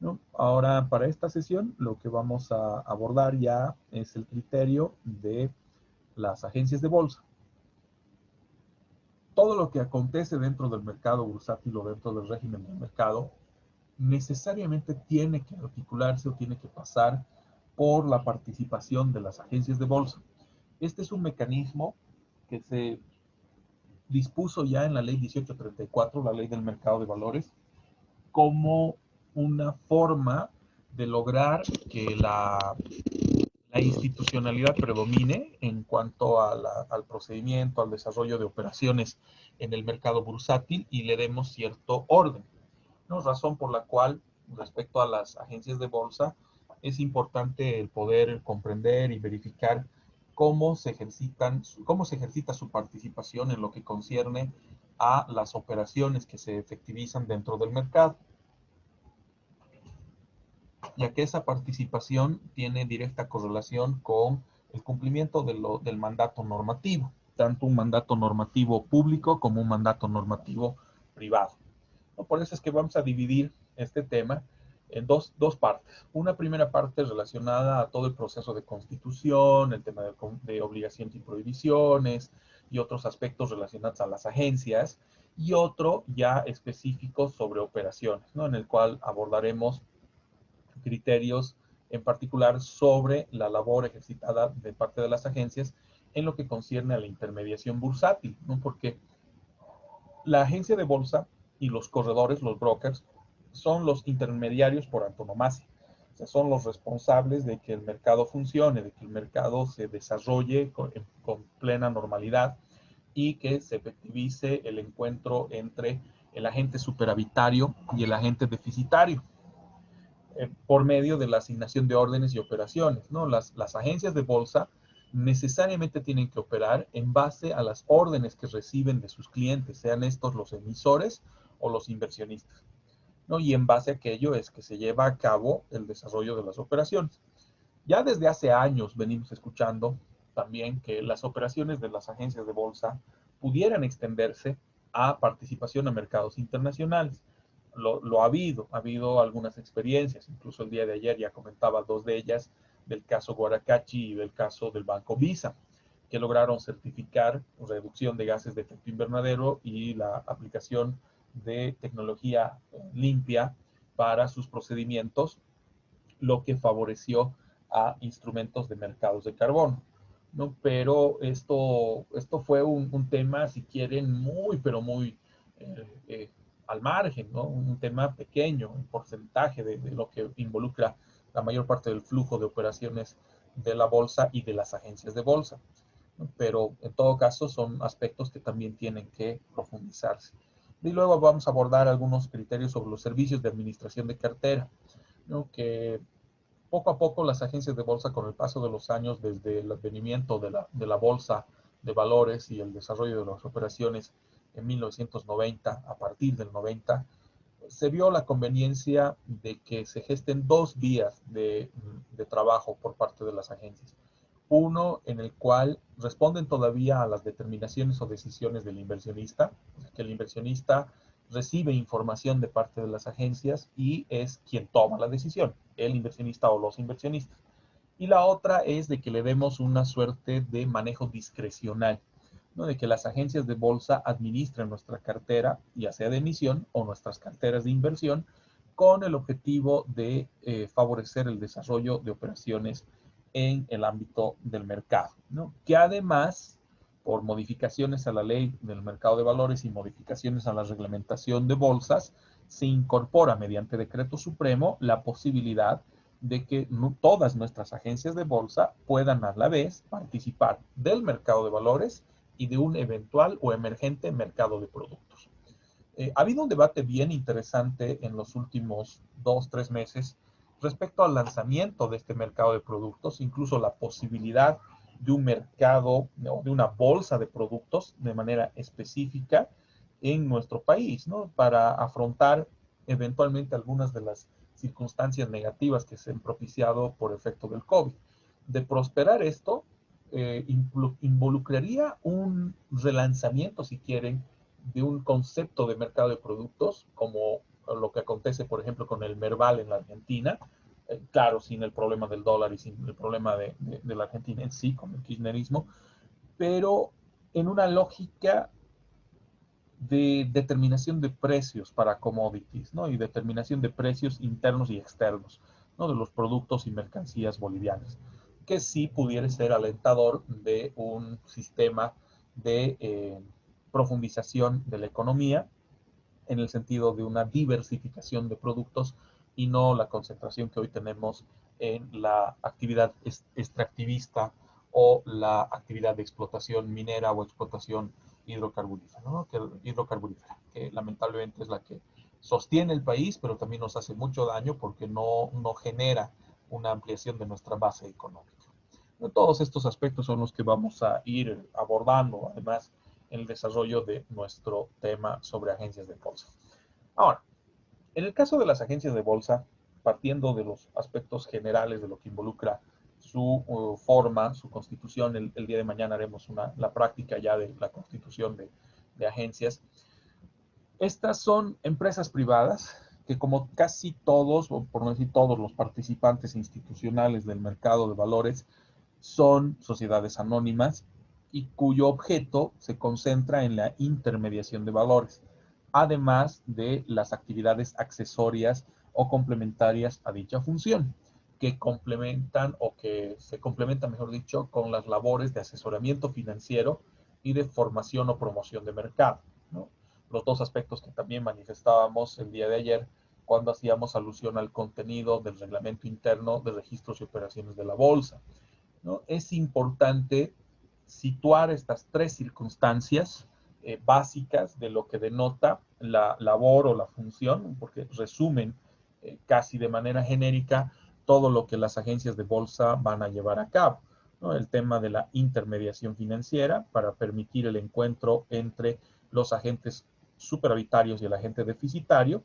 ¿no? Ahora, para esta sesión, lo que vamos a abordar ya es el criterio de las agencias de bolsa. Todo lo que acontece dentro del mercado bursátil o dentro del régimen del mercado necesariamente tiene que articularse o tiene que pasar por la participación de las agencias de bolsa. Este es un mecanismo que se dispuso ya en la ley 1834, la ley del mercado de valores, como una forma de lograr que la institucionalidad predomine en cuanto al procedimiento, al desarrollo de operaciones en el mercado bursátil y le demos cierto orden, ¿no? Razón por la cual, respecto a las agencias de bolsa, es importante el poder comprender y verificar cómo se ejercita su participación en lo que concierne a las operaciones que se efectivizan dentro del mercado, ya que esa participación tiene directa correlación con el cumplimiento del mandato normativo, tanto un mandato normativo público como un mandato normativo privado. Por eso es que vamos a dividir este tema en dos partes. Una primera parte relacionada a todo el proceso de constitución, el tema de obligaciones y prohibiciones y otros aspectos relacionados a las agencias, y otro ya específico sobre operaciones, ¿no? En el cual abordaremos criterios en particular sobre la labor ejercitada de parte de las agencias en lo que concierne a la intermediación bursátil, ¿no? Porque la agencia de bolsa y los corredores, los brokers, son los intermediarios por antonomasia. O sea, son los responsables de que el mercado funcione, de que el mercado se desarrolle con plena normalidad y que se efectivice el encuentro entre el agente superavitario y el agente deficitario por medio de la asignación de órdenes y operaciones, ¿no? Las agencias de bolsa necesariamente tienen que operar en base a las órdenes que reciben de sus clientes, sean estos los emisores o los inversionistas, ¿no? Y en base a aquello es que se lleva a cabo el desarrollo de las operaciones. Ya desde hace años venimos escuchando también que las operaciones de las agencias de bolsa pudieran extenderse a participación en mercados internacionales. Lo ha habido algunas experiencias, incluso el día de ayer ya comentaba dos de ellas, del caso Guaracachi y del caso del Banco Visa, que lograron certificar reducción de gases de efecto invernadero y la aplicación de tecnología limpia para sus procedimientos, lo que favoreció a instrumentos de mercados de carbono, ¿no? Pero esto fue un tema, si quieren, muy, pero muy al margen, ¿no? Un tema pequeño, un porcentaje de lo que involucra la mayor parte del flujo de operaciones de la bolsa y de las agencias de bolsa, ¿no? Pero en todo caso son aspectos que también tienen que profundizarse. Y luego vamos a abordar algunos criterios sobre los servicios de administración de cartera, ¿no? Que poco a poco las agencias de bolsa, con el paso de los años, desde el advenimiento de la bolsa de valores y el desarrollo de las operaciones en 1990, a partir del 90, se vio la conveniencia de que se gesten dos vías de trabajo por parte de las agencias. Uno en el cual responden todavía a las determinaciones o decisiones del inversionista, que el inversionista recibe información de parte de las agencias y es quien toma la decisión, el inversionista o los inversionistas. Y la otra es de que le demos una suerte de manejo discrecional, ¿no? De que las agencias de bolsa administren nuestra cartera, ya sea de emisión o nuestras carteras de inversión, con el objetivo de favorecer el desarrollo de operaciones en el ámbito del mercado, ¿no? Que además, por modificaciones a la ley del mercado de valores y modificaciones a la reglamentación de bolsas, se incorpora mediante decreto supremo la posibilidad de que no todas nuestras agencias de bolsa puedan a la vez participar del mercado de valores y de un eventual o emergente mercado de productos. Ha habido un debate bien interesante en los últimos 2, 3 meses respecto al lanzamiento de este mercado de productos, incluso la posibilidad de un mercado, ¿no? De una bolsa de productos de manera específica en nuestro país, ¿no? Para afrontar eventualmente algunas de las circunstancias negativas que se han propiciado por efecto del COVID. De prosperar esto, involucraría un relanzamiento, si quieren, de un concepto de mercado de productos como lo que acontece, por ejemplo, con el Merval en la Argentina, claro, sin el problema del dólar y sin el problema de la Argentina en sí, con el kirchnerismo, pero en una lógica de determinación de precios para commodities, ¿no? Y determinación de precios internos y externos, ¿no? De los productos y mercancías bolivianas, que sí pudiera ser alentador de un sistema de profundización de la economía en el sentido de una diversificación de productos y no la concentración que hoy tenemos en la actividad extractivista o la actividad de explotación minera o explotación hidrocarburífera, ¿no? que lamentablemente es la que sostiene el país, pero también nos hace mucho daño porque no genera una ampliación de nuestra base económica. Todos estos aspectos son los que vamos a ir abordando, además, en el desarrollo de nuestro tema sobre agencias de bolsa. Ahora, en el caso de las agencias de bolsa, partiendo de los aspectos generales de lo que involucra su forma, su constitución, el día de mañana haremos la práctica ya de la constitución de agencias. Estas son empresas privadas que, como casi todos, o por no decir todos los participantes institucionales del mercado de valores, son sociedades anónimas y cuyo objeto se concentra en la intermediación de valores, además de las actividades accesorias o complementarias a dicha función, que complementan o que se complementan, mejor dicho, con las labores de asesoramiento financiero y de formación o promoción de mercado, ¿no? Los dos aspectos que también manifestábamos el día de ayer cuando hacíamos alusión al contenido del reglamento interno de registros y operaciones de la bolsa, ¿no? Es importante situar estas tres circunstancias básicas de lo que denota la labor o la función, porque resumen casi de manera genérica todo lo que las agencias de bolsa van a llevar a cabo, ¿no? El tema de la intermediación financiera para permitir el encuentro entre los agentes superavitarios y el agente deficitario,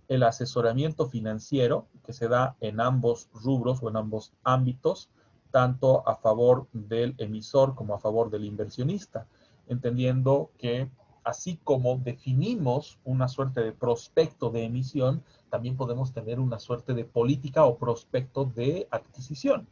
el asesoramiento financiero que se da en ambos rubros o en ambos ámbitos, tanto a favor del emisor como a favor del inversionista, entendiendo que así como definimos una suerte de prospecto de emisión, también podemos tener una suerte de política o prospecto de adquisición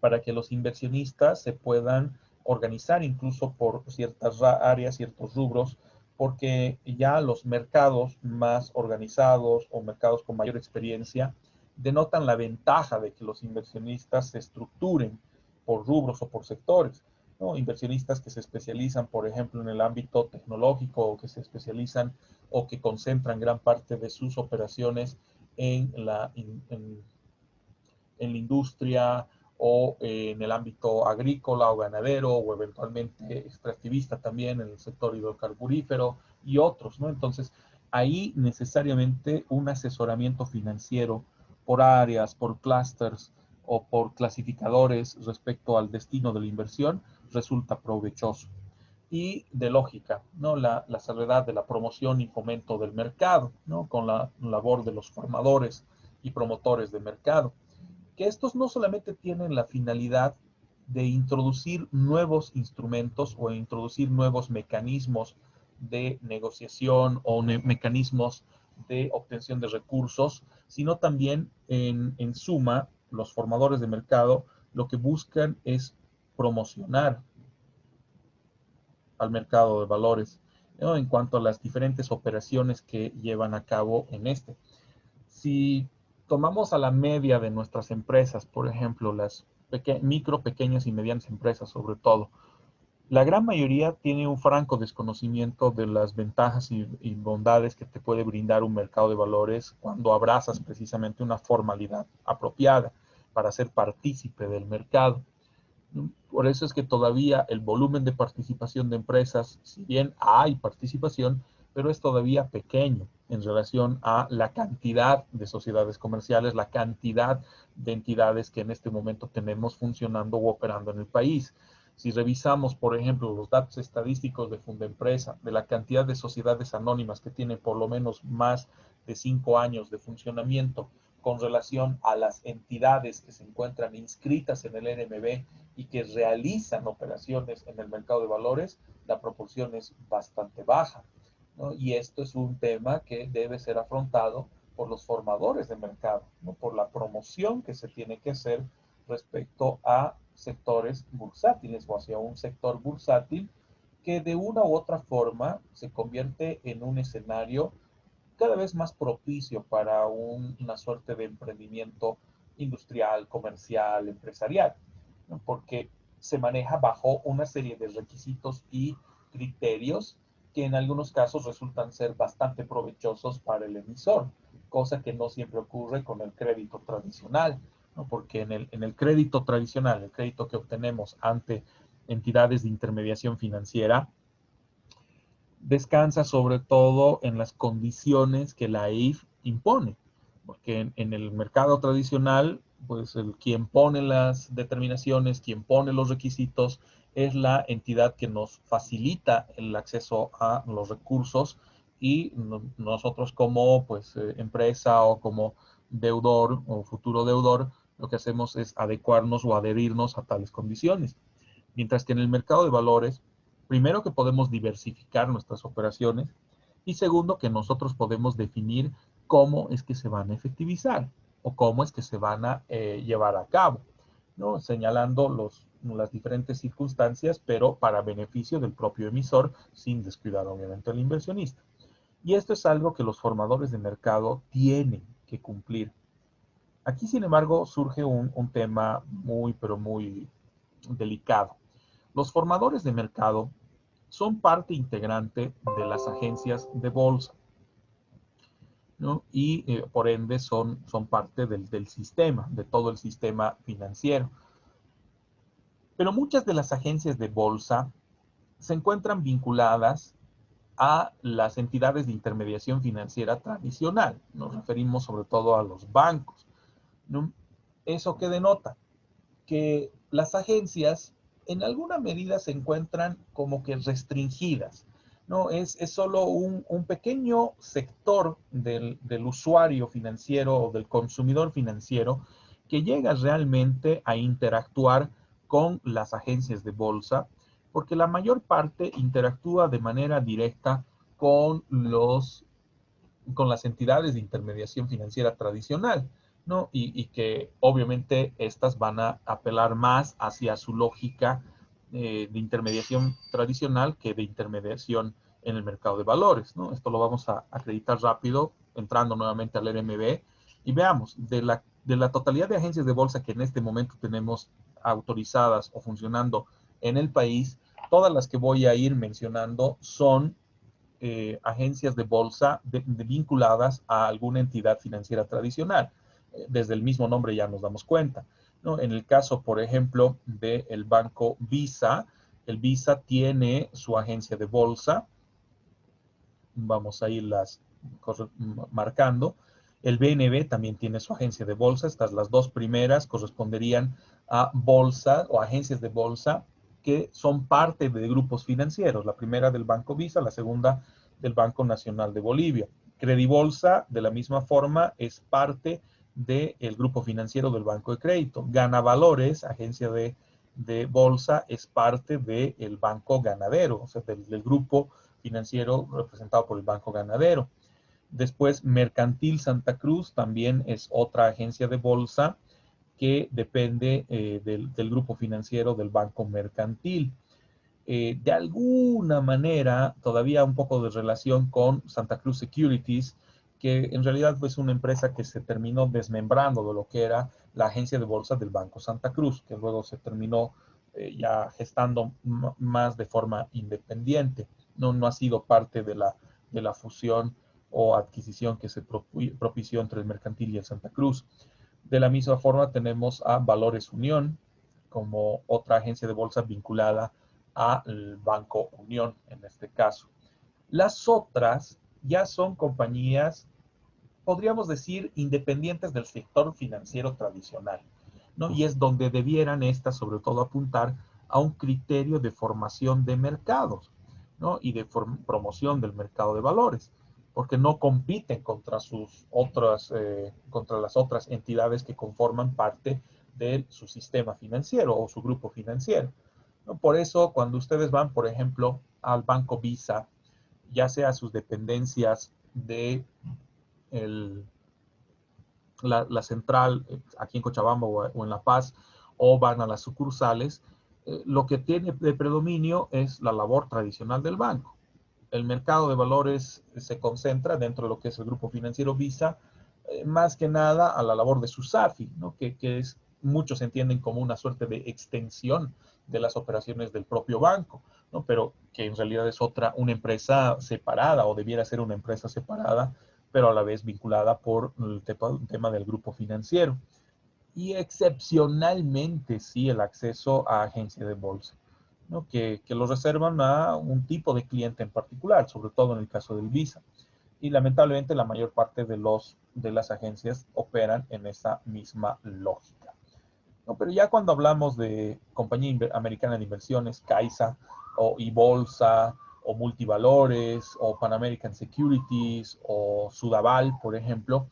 para que los inversionistas se puedan organizar incluso por ciertas áreas, ciertos rubros, porque ya los mercados más organizados o mercados con mayor experiencia denotan la ventaja de que los inversionistas se estructuren por rubros o por sectores, ¿no? Inversionistas que se especializan, por ejemplo, en el ámbito tecnológico o que se especializan o que concentran gran parte de sus operaciones en la industria o en el ámbito agrícola o ganadero o eventualmente extractivista también en el sector hidrocarburífero y otros, ¿no? Entonces, ahí necesariamente un asesoramiento financiero por áreas, por clústeres o por clasificadores respecto al destino de la inversión resulta provechoso. Y de lógica, ¿no? La salvedad de la promoción y fomento del mercado, ¿no? Con la labor de los formadores y promotores de mercado, que estos no solamente tienen la finalidad de introducir nuevos instrumentos o introducir nuevos mecanismos de negociación o mecanismos de obtención de recursos, sino también en suma, los formadores de mercado lo que buscan es promocionar al mercado de valores, ¿no? En cuanto a las diferentes operaciones que llevan a cabo en este. Si tomamos a la media de nuestras empresas, por ejemplo, las micro, pequeñas y medianas empresas sobre todo, la gran mayoría tiene un franco desconocimiento de las ventajas y bondades que te puede brindar un mercado de valores cuando abrazas precisamente una formalidad apropiada para ser partícipe del mercado. Por eso es que todavía el volumen de participación de empresas, si bien hay participación, pero es todavía pequeño en relación a la cantidad de sociedades comerciales, la cantidad de entidades que en este momento tenemos funcionando o operando en el país. Si revisamos, por ejemplo, los datos estadísticos de Fundempresa, de la cantidad de sociedades anónimas que tienen por lo menos más de 5 años de funcionamiento con relación a las entidades que se encuentran inscritas en el NMB y que realizan operaciones en el mercado de valores, la proporción es bastante baja. ¿no? Y esto es un tema que debe ser afrontado por los formadores de mercado, ¿no? Por la promoción que se tiene que hacer respecto a sectores bursátiles o hacia un sector bursátil que de una u otra forma se convierte en un escenario cada vez más propicio para una suerte de emprendimiento industrial, comercial, empresarial, ¿no? Porque se maneja bajo una serie de requisitos y criterios que en algunos casos resultan ser bastante provechosos para el emisor, cosa que no siempre ocurre con el crédito tradicional, ¿no? Porque en el crédito tradicional, el crédito que obtenemos ante entidades de intermediación financiera, descansa sobre todo en las condiciones que la EIF impone, porque en el mercado tradicional, pues quien pone las determinaciones, quien pone los requisitos, es la entidad que nos facilita el acceso a los recursos y nosotros como pues, empresa o como deudor o futuro deudor, lo que hacemos es adecuarnos o adherirnos a tales condiciones. Mientras que en el mercado de valores, primero que podemos diversificar nuestras operaciones y segundo que nosotros podemos definir cómo es que se van a efectivizar o cómo es que se van a llevar a cabo, ¿no? Señalando las diferentes circunstancias, pero para beneficio del propio emisor, sin descuidar obviamente al inversionista. Y esto es algo que los formadores de mercado tienen que cumplir. Aquí, sin embargo, surge un tema muy, pero muy delicado. Los formadores de mercado son parte integrante de las agencias de bolsa, ¿no? Y por ende son parte del sistema, de todo el sistema financiero. Pero muchas de las agencias de bolsa se encuentran vinculadas a las entidades de intermediación financiera tradicional. Nos referimos sobre todo a los bancos, ¿no? ¿Eso qué denota? Que las agencias en alguna medida se encuentran como que restringidas, ¿no? Es solo un pequeño sector del usuario financiero o del consumidor financiero que llega realmente a interactuar con las agencias de bolsa, porque la mayor parte interactúa de manera directa con con las entidades de intermediación financiera tradicional, ¿no? Y que obviamente estas van a apelar más hacia su lógica de intermediación tradicional que de intermediación en el mercado de valores, ¿no? Esto lo vamos a acreditar rápido, entrando nuevamente al RMB, y veamos, de la totalidad de agencias de bolsa que en este momento tenemos autorizadas o funcionando en el país, todas las que voy a ir mencionando son agencias de bolsa vinculadas a alguna entidad financiera tradicional. Desde el mismo nombre ya nos damos cuenta, ¿no? En el caso, por ejemplo, del banco Visa, el Visa tiene su agencia de bolsa, vamos a irlas marcando. El BNB también tiene su agencia de bolsa. Estas las dos primeras corresponderían a bolsa o agencias de bolsa que son parte de grupos financieros. La primera del Banco Visa, la segunda del Banco Nacional de Bolivia. Credibolsa, de la misma forma, es parte del grupo financiero del Banco de Crédito. Ganavalores, agencia de bolsa, es parte del Banco Ganadero, o sea, del grupo financiero representado por el Banco Ganadero. Después, Mercantil Santa Cruz también es otra agencia de bolsa que depende del grupo financiero del Banco Mercantil. De alguna manera, todavía un poco de relación con Santa Cruz Securities, que en realidad es una empresa que se terminó desmembrando de lo que era la agencia de bolsa del Banco Santa Cruz, que luego se terminó ya gestando más de forma independiente. No ha sido parte de la fusión o adquisición que se propició entre el Mercantil y el Santa Cruz. De la misma forma tenemos a Valores Unión como otra agencia de bolsa vinculada al Banco Unión en este caso. Las otras ya son compañías, podríamos decir, independientes del sector financiero tradicional, ¿no? Y es donde debieran estas, sobre todo, apuntar a un criterio de formación de mercados, ¿no? Y de promoción del mercado de valores, porque no compiten contra las otras entidades que conforman parte de su sistema financiero o su grupo financiero, ¿no? Por eso, cuando ustedes van, por ejemplo, al Banco Visa ya sea sus dependencias de la central aquí en Cochabamba o en La Paz, o van a las sucursales, lo que tiene de predominio es la labor tradicional del banco. El mercado de valores se concentra dentro de lo que es el grupo financiero Visa, más que nada a la labor de su SAFI, ¿no? que es, muchos entienden como una suerte de extensión de las operaciones del propio banco, ¿no? Pero que en realidad es una empresa separada, o debiera ser una empresa separada, pero a la vez vinculada por el tema del grupo financiero. Y excepcionalmente, sí, el acceso a agencia de bolsa, ¿no? Que lo reservan a un tipo de cliente en particular, sobre todo en el caso del Visa. Y lamentablemente la mayor parte de las agencias operan en esa misma lógica, ¿no? Pero ya cuando hablamos de Compañía Americana de Inversiones, CAISA, o Bolsa, o Multivalores, o Pan American Securities, o Sudaval, por ejemplo,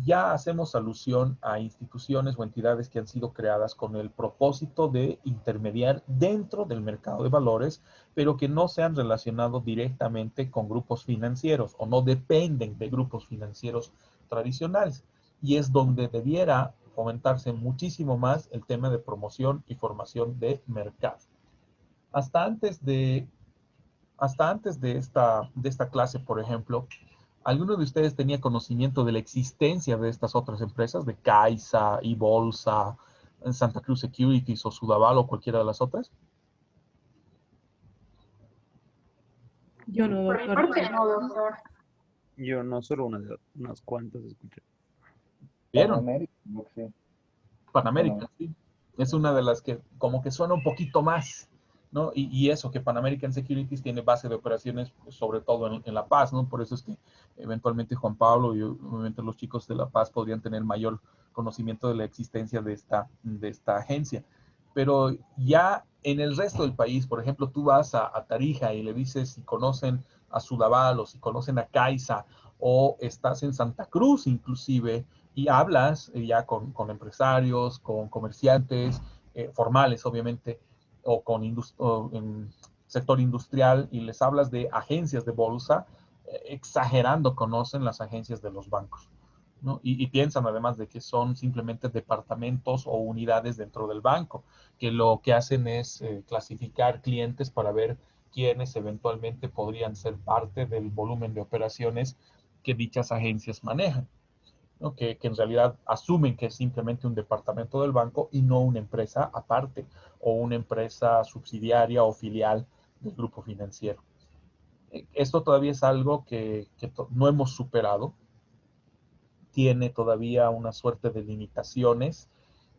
ya hacemos alusión a instituciones o entidades que han sido creadas con el propósito de intermediar dentro del mercado de valores, pero que no se han relacionado directamente con grupos financieros o no dependen de grupos financieros tradicionales. Y es donde debiera fomentarse muchísimo más el tema de promoción y formación de mercado. Hasta antes de, hasta antes de esta clase, por ejemplo, ¿alguno de ustedes tenía conocimiento de la existencia de estas otras empresas, de Caixa, Bolsa, Santa Cruz Securities o Sudaval o cualquiera de las otras? Yo no, Por mi doctor. parte, no, doctor. Yo no, solo unas cuantas escuché. ¿Vieron? Panamérica, no sé. Panamérica, Bueno, sí. Es una de las que como que suena un poquito más, ¿no? Y eso, que Pan American Securities tiene base de operaciones, pues, sobre todo en La Paz, ¿no? Por eso es que eventualmente Juan Pablo y obviamente los chicos de La Paz podrían tener mayor conocimiento de la existencia de esta agencia. Pero ya en el resto del país, por ejemplo, tú vas a Tarija y le dices si conocen a Sudaval o si conocen a Caixa, o estás en Santa Cruz inclusive, y hablas ya con empresarios, con comerciantes formales, obviamente, o en sector industrial, y les hablas de agencias de bolsa, exagerando conocen las agencias de los bancos, ¿no? Y piensan además de que son simplemente departamentos o unidades dentro del banco, que lo que hacen es clasificar clientes para ver quiénes eventualmente podrían ser parte del volumen de operaciones que dichas agencias manejan, ¿no? Que en realidad asumen que es simplemente un departamento del banco y no una empresa aparte o una empresa subsidiaria o filial del grupo financiero. Esto todavía es algo que no hemos superado, tiene todavía una suerte de limitaciones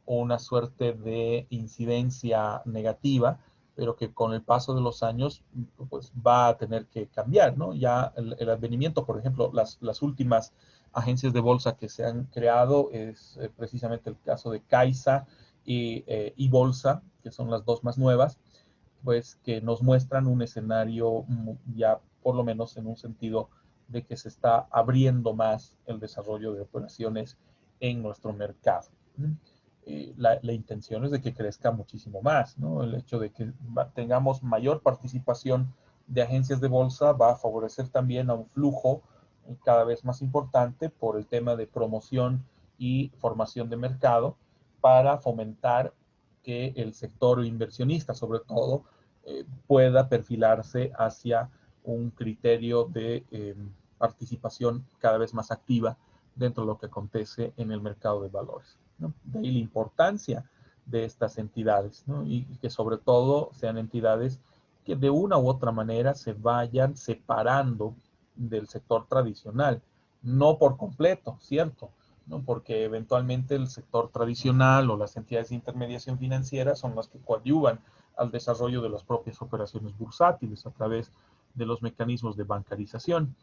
o una suerte de incidencia negativa, pero que con el paso de los años pues va a tener que cambiar, ¿no? Ya el advenimiento, por ejemplo, las últimas agencias de bolsa que se han creado es precisamente el caso de Caixa y Bolsa, que son las dos más nuevas, pues que nos muestran un escenario ya por lo menos en un sentido de que se está abriendo más el desarrollo de operaciones en nuestro mercado. La intención es de que crezca muchísimo más, ¿no? El hecho de que tengamos mayor participación de agencias de bolsa va a favorecer también a un flujo cada vez más importante por el tema de promoción y formación de mercado para fomentar que el sector inversionista, sobre todo, pueda perfilarse hacia un criterio de participación cada vez más activa dentro de lo que acontece en el mercado de valores, ¿no? De ahí la importancia de estas entidades, ¿no? Y que sobre todo sean entidades que de una u otra manera se vayan separando del sector tradicional, no por completo, ¿cierto? ¿No? Porque eventualmente el sector tradicional o las entidades de intermediación financiera son las que coadyuvan al desarrollo de las propias operaciones bursátiles a través de los mecanismos de bancarización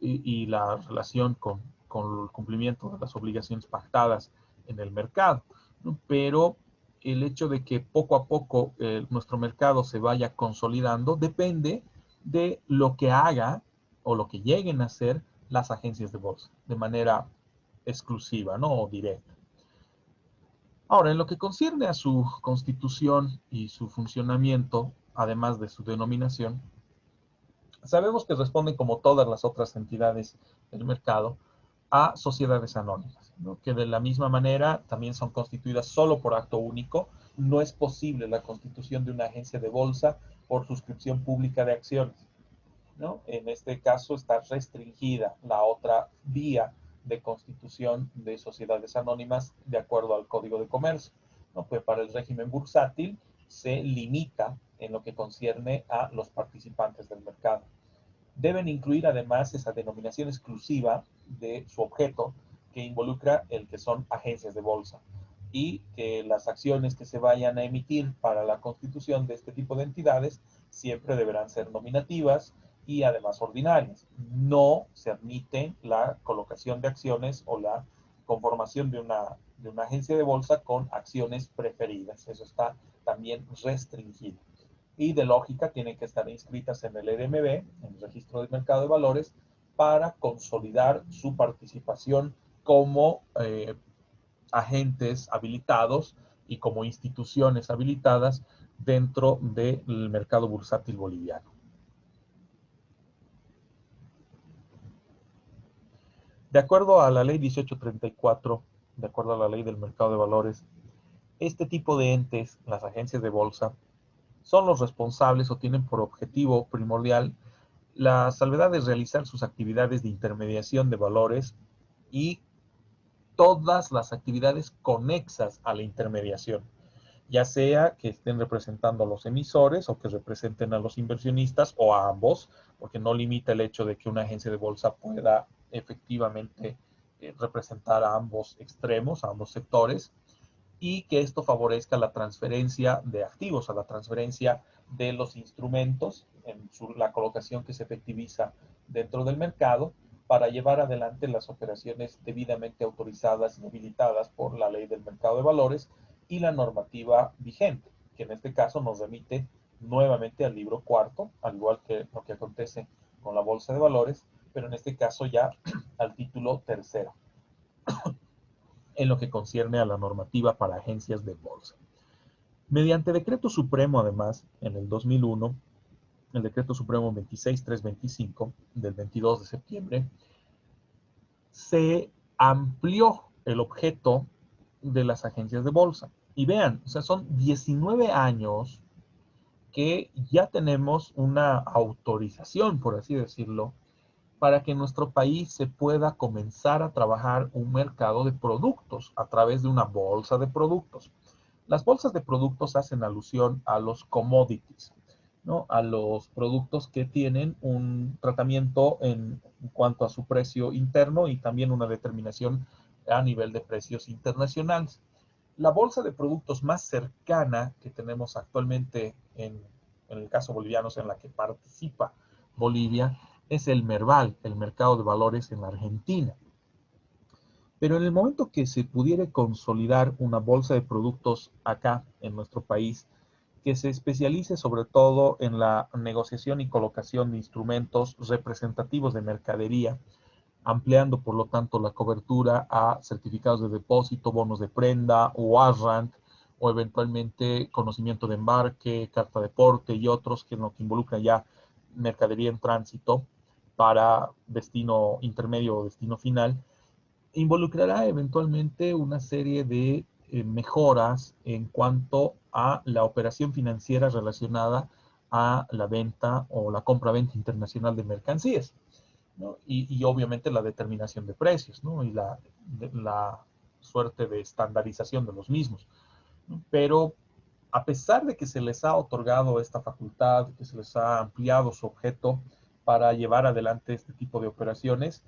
y la relación con el cumplimiento de las obligaciones pactadas en el mercado, ¿no? Pero el hecho de que poco a poco nuestro mercado se vaya consolidando depende de lo que haga o lo que lleguen a hacer las agencias de bolsa de manera exclusiva, ¿no? O directa. Ahora, en lo que concierne a su constitución y su funcionamiento, además de su denominación, Sabemos que responden, como todas las otras entidades del mercado, a sociedades anónimas, ¿no? Que de la misma manera también son constituidas solo por acto único. No es posible la constitución de una agencia de bolsa por suscripción pública de acciones, ¿no? En este caso está restringida la otra vía de constitución de sociedades anónimas de acuerdo al Código de Comercio, ¿no? Pues para el régimen bursátil se limita en lo que concierne a los participantes del mercado. Deben incluir además esa denominación exclusiva de su objeto que involucra el que son agencias de bolsa, y que las acciones que se vayan a emitir para la constitución de este tipo de entidades siempre deberán ser nominativas y además ordinarias. No se admite la colocación de acciones o la conformación de una agencia de bolsa con acciones preferidas. Eso está también restringido. Y de lógica tienen que estar inscritas en el EDMB, en el Registro del Mercado de Valores, para consolidar su participación como agentes habilitados y como instituciones habilitadas dentro del mercado bursátil boliviano. De acuerdo a la ley 1834, de acuerdo a la ley del mercado de valores, este tipo de entes, las agencias de bolsa, son los responsables o tienen por objetivo primordial la salvedad de realizar sus actividades de intermediación de valores y todas las actividades conexas a la intermediación, ya sea que estén representando a los emisores o que representen a los inversionistas o a ambos, porque no limita el hecho de que una agencia de bolsa pueda efectivamente representar a ambos extremos, a ambos sectores, y que esto favorezca la transferencia de activos, a la transferencia de los instrumentos, la colocación que se efectiviza dentro del mercado para llevar adelante las operaciones debidamente autorizadas y habilitadas por la ley del mercado de valores y la normativa vigente, que en este caso nos remite nuevamente al libro cuarto, al igual que lo que acontece con la bolsa de valores, pero en este caso ya al título tercero, en lo que concierne a la normativa para agencias de bolsa. Mediante decreto supremo, además, en el 2001, el decreto supremo 26325 del 22 de septiembre, se amplió el objeto de las agencias de bolsa. Y vean, o sea, son 19 años que ya tenemos una autorización, por así decirlo, para que en nuestro país se pueda comenzar a trabajar un mercado de productos a través de una bolsa de productos. Las bolsas de productos hacen alusión a los commodities, ¿no? A los productos que tienen un tratamiento en cuanto a su precio interno y también una determinación a nivel de precios internacionales. La bolsa de productos más cercana que tenemos actualmente en el caso boliviano, en la que participa Bolivia, es el Merval, el mercado de valores en la Argentina. Pero en el momento que se pudiera consolidar una bolsa de productos acá en nuestro país, que se especialice sobre todo en la negociación y colocación de instrumentos representativos de mercadería, ampliando por lo tanto la cobertura a certificados de depósito, bonos de prenda, warrant, o eventualmente conocimiento de embarque, carta de porte y otros, que es lo que involucra ya mercadería en tránsito para destino intermedio o destino final, involucrará eventualmente una serie de mejoras en cuanto a la operación financiera relacionada a la venta o la compra-venta internacional de mercancías, ¿no? Y obviamente la determinación de precios, ¿no? Y la suerte de estandarización de los mismos, ¿no? Pero a pesar de que se les ha otorgado esta facultad, que se les ha ampliado su objeto para llevar adelante este tipo de operaciones,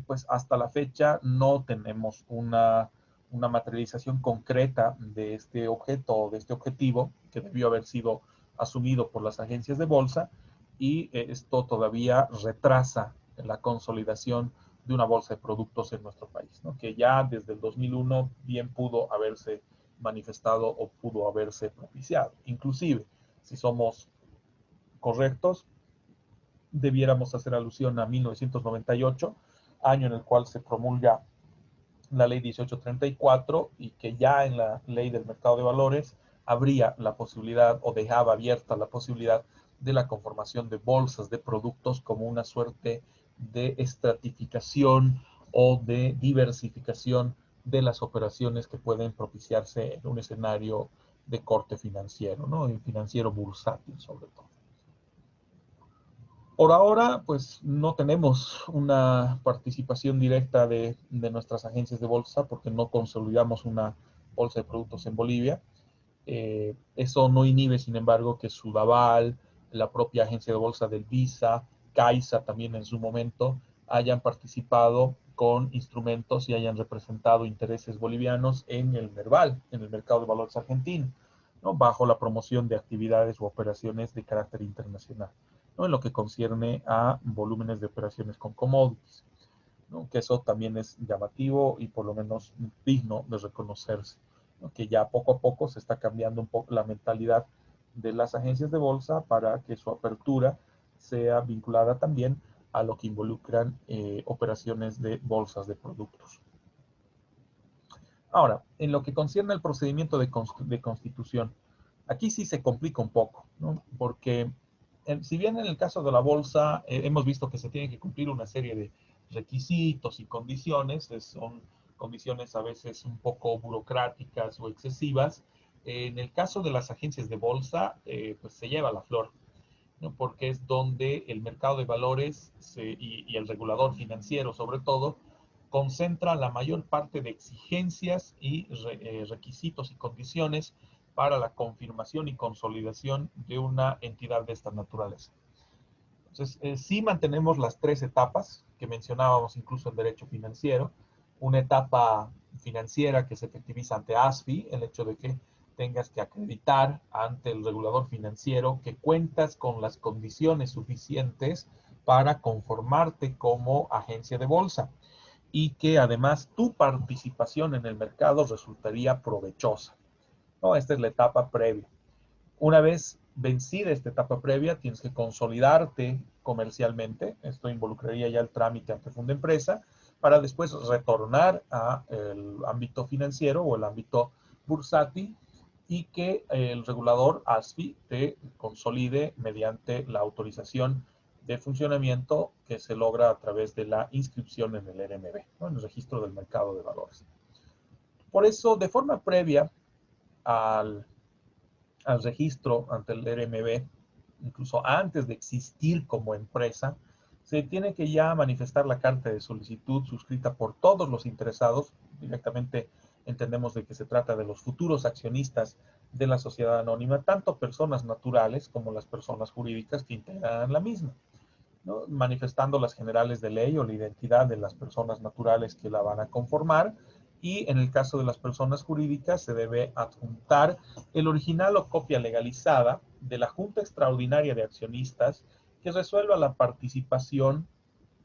pues hasta la fecha no tenemos una materialización concreta de este objeto o de este objetivo que debió haber sido asumido por las agencias de bolsa, y esto todavía retrasa la consolidación de una bolsa de productos en nuestro país, ¿no? Que ya desde el 2001 bien pudo haberse manifestado o pudo haberse propiciado. Inclusive, si somos correctos, debiéramos hacer alusión a 1998, año en el cual se promulga la ley 1834, y que ya en la ley del mercado de valores habría la posibilidad o dejaba abierta la posibilidad de la conformación de bolsas de productos como una suerte de estratificación o de diversificación de las operaciones que pueden propiciarse en un escenario de corte financiero, ¿no? Y financiero bursátil sobre todo. Por ahora, pues no tenemos una participación directa de nuestras agencias de bolsa porque no consolidamos una bolsa de productos en Bolivia. Eso no inhibe, sin embargo, que Sudaval, la propia agencia de bolsa del Visa, Caixa también en su momento, hayan participado con instrumentos y hayan representado intereses bolivianos en el Merval, en el mercado de valores argentino, ¿no? Bajo la promoción de actividades u operaciones de carácter internacional, ¿no? En lo que concierne a volúmenes de operaciones con commodities, ¿no? Que eso también es llamativo y por lo menos digno de reconocerse, ¿no? Que ya poco a poco se está cambiando un poco la mentalidad de las agencias de bolsa para que su apertura sea vinculada también a lo que involucran operaciones de bolsas de productos. Ahora, en lo que concierne al procedimiento de constitución, aquí sí se complica un poco, ¿no? Porque si bien en el caso de la bolsa hemos visto que se tiene que cumplir una serie de requisitos y condiciones, son condiciones a veces un poco burocráticas o excesivas, en el caso de las agencias de bolsa, pues se lleva la flor, ¿no? Porque es donde el mercado de valores y el regulador financiero, sobre todo, concentra la mayor parte de exigencias y requisitos y condiciones para la confirmación y consolidación de una entidad de esta naturaleza. Entonces, sí mantenemos las tres etapas que mencionábamos incluso en derecho financiero. Una etapa financiera que se efectiviza ante ASFI, el hecho de que tengas que acreditar ante el regulador financiero que cuentas con las condiciones suficientes para conformarte como agencia de bolsa y que además tu participación en el mercado resultaría provechosa, ¿no? Esta es la etapa previa. Una vez vencida esta etapa previa, tienes que consolidarte comercialmente. Esto involucraría ya el trámite ante Fundempresa para después retornar al ámbito financiero o el ámbito bursátil y que el regulador ASFI te consolide mediante la autorización de funcionamiento que se logra a través de la inscripción en el RMB, ¿no? En el registro del mercado de valores. Por eso, de forma previa al registro ante el RMB, incluso antes de existir como empresa, se tiene que ya manifestar la carta de solicitud suscrita por todos los interesados. Directamente entendemos de que se trata de los futuros accionistas de la sociedad anónima, tanto personas naturales como las personas jurídicas que integran la misma, ¿no? Manifestando las generales de ley o la identidad de las personas naturales que la van a conformar, y en el caso de las personas jurídicas se debe adjuntar el original o copia legalizada de la Junta Extraordinaria de Accionistas que resuelva la participación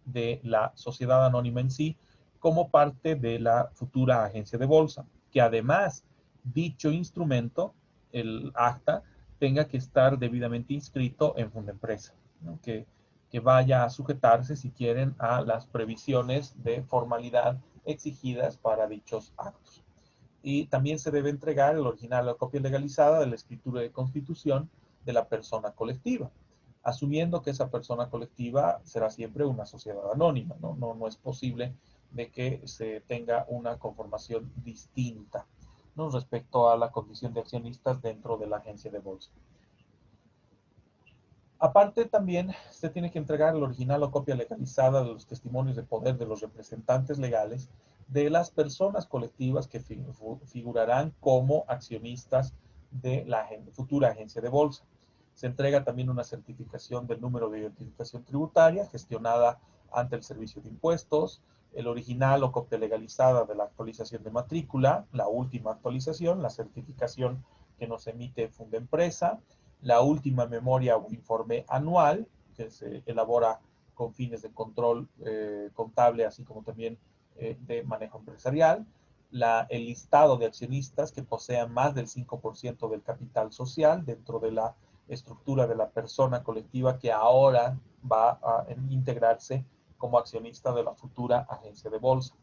de la sociedad anónima en sí como parte de la futura agencia de bolsa, que además dicho instrumento, el acta, tenga que estar debidamente inscrito en Fundempresa, ¿no? Que vaya a sujetarse, si quieren, a las previsiones de formalidad exigidas para dichos actos. Y también se debe entregar el original o copia legalizada de la escritura de constitución de la persona colectiva, asumiendo que esa persona colectiva será siempre una sociedad anónima, ¿no? No es posible de que se tenga una conformación distinta, ¿no? Respecto a la condición de accionistas dentro de la agencia de bolsa. Aparte, también se tiene que entregar el original o copia legalizada de los testimonios de poder de los representantes legales de las personas colectivas que figurarán como accionistas de la futura agencia de bolsa. Se entrega también una certificación del número de identificación tributaria gestionada ante el Servicio de Impuestos, el original o copia legalizada de la actualización de matrícula, la última actualización, la certificación que nos emite Fundempresa, la última memoria o informe anual que se elabora con fines de control contable, así como también de manejo empresarial, el listado de accionistas que posean más del 5% del capital social dentro de la estructura de la persona colectiva que ahora va a integrarse como accionista de la futura agencia de bolsa.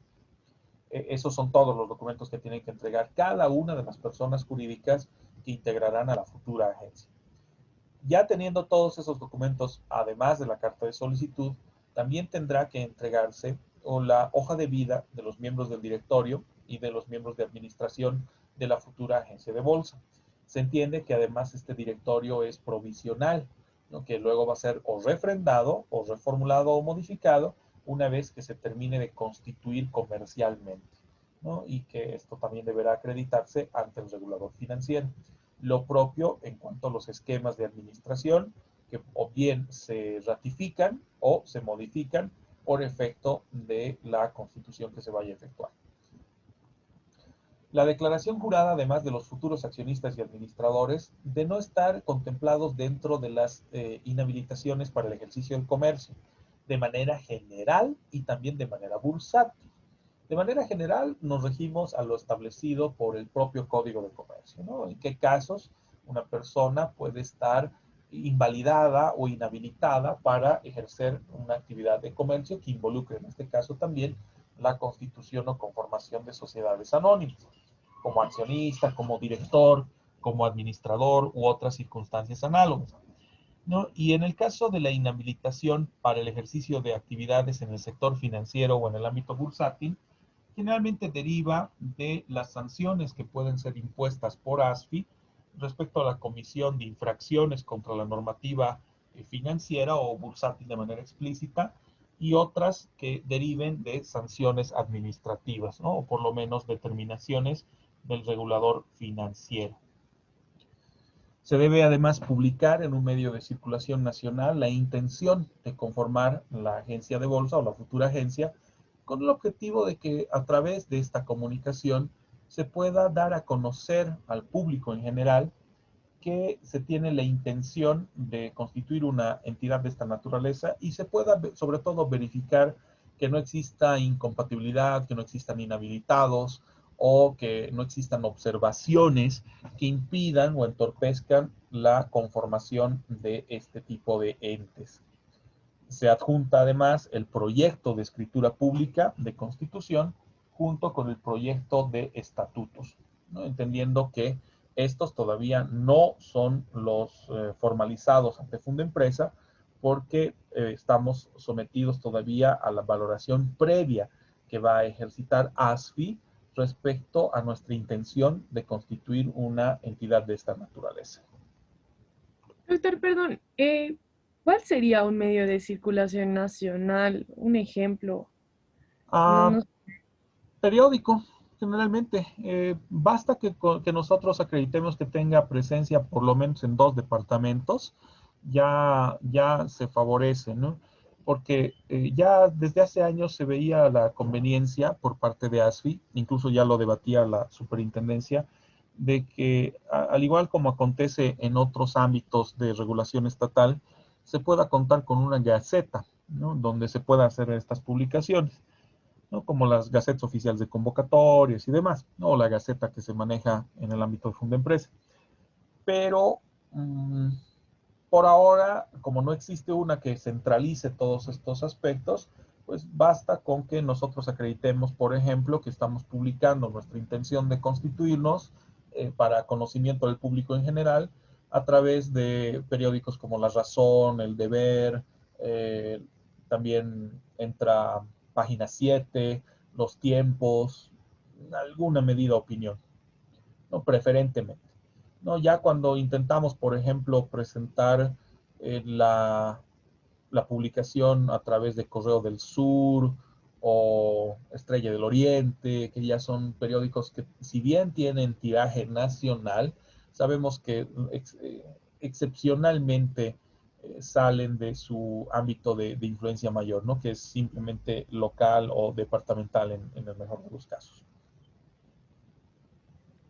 Esos son todos los documentos que tienen que entregar cada una de las personas jurídicas que integrarán a la futura agencia. Ya teniendo todos esos documentos, además de la carta de solicitud, también tendrá que entregarse o la hoja de vida de los miembros del directorio y de los miembros de administración de la futura agencia de bolsa. Se entiende que además este directorio es provisional, ¿no? Que luego va a ser o refrendado o reformulado o modificado una vez que se termine de constituir comercialmente, ¿no? Y que esto también deberá acreditarse ante el regulador financiero. Lo propio en cuanto a los esquemas de administración, que o bien se ratifican o se modifican por efecto de la constitución que se vaya a efectuar. La declaración jurada, además de los futuros accionistas y administradores, de no estar contemplados dentro de las inhabilitaciones para el ejercicio del comercio, de manera general y también de manera bursátil. De manera general, nos regimos a lo establecido por el propio Código de Comercio, ¿no? En qué casos una persona puede estar invalidada o inhabilitada para ejercer una actividad de comercio que involucre, en este caso también, la constitución o conformación de sociedades anónimas, como accionista, como director, como administrador u otras circunstancias análogas, ¿no? Y en el caso de la inhabilitación para el ejercicio de actividades en el sector financiero o en el ámbito bursátil, generalmente deriva de las sanciones que pueden ser impuestas por ASFI respecto a la comisión de infracciones contra la normativa financiera o bursátil de manera explícita y otras que deriven de sanciones administrativas, ¿no? O por lo menos determinaciones del regulador financiero. Se debe además publicar en un medio de circulación nacional la intención de conformar la agencia de bolsa o la futura agencia con el objetivo de que a través de esta comunicación se pueda dar a conocer al público en general que se tiene la intención de constituir una entidad de esta naturaleza y se pueda sobre todo verificar que no exista incompatibilidad, que no existan inhabilitados o que no existan observaciones que impidan o entorpezcan la conformación de este tipo de entes. Se adjunta además el proyecto de escritura pública de constitución junto con el proyecto de estatutos, ¿no? Entendiendo que estos todavía no son los formalizados ante Fundempresa porque estamos sometidos todavía a la valoración previa que va a ejercitar ASFI respecto a nuestra intención de constituir una entidad de esta naturaleza. Doctor, perdón, ¿cuál sería un medio de circulación nacional? Un ejemplo. No, Ah, no. periódico, generalmente. Basta que nosotros acreditemos que tenga presencia por lo menos en 2 departamentos, ya se favorece, ¿no? Porque ya desde hace años se veía la conveniencia por parte de ASFI, incluso ya lo debatía la superintendencia, de que al igual como acontece en otros ámbitos de regulación estatal, se pueda contar con una gaceta, ¿no? Donde se puedan hacer estas publicaciones, ¿no? Como las gacetas oficiales de convocatorias y demás, ¿no? O la gaceta que se maneja en el ámbito de Fundempresa. Pero por ahora, como no existe una que centralice todos estos aspectos, pues basta con que nosotros acreditemos, por ejemplo, que estamos publicando nuestra intención de constituirnos para conocimiento del público en general a través de periódicos como La Razón, El Deber, también entra Página 7, Los Tiempos, alguna medida opinión, ¿no? Preferentemente. ¿No? Ya cuando intentamos, por ejemplo, presentar la publicación a través de Correo del Sur o Estrella del Oriente, que ya son periódicos que si bien tienen tiraje nacional, sabemos que excepcionalmente salen de su ámbito de influencia mayor, ¿no? Que es simplemente local o departamental en el mejor de los casos.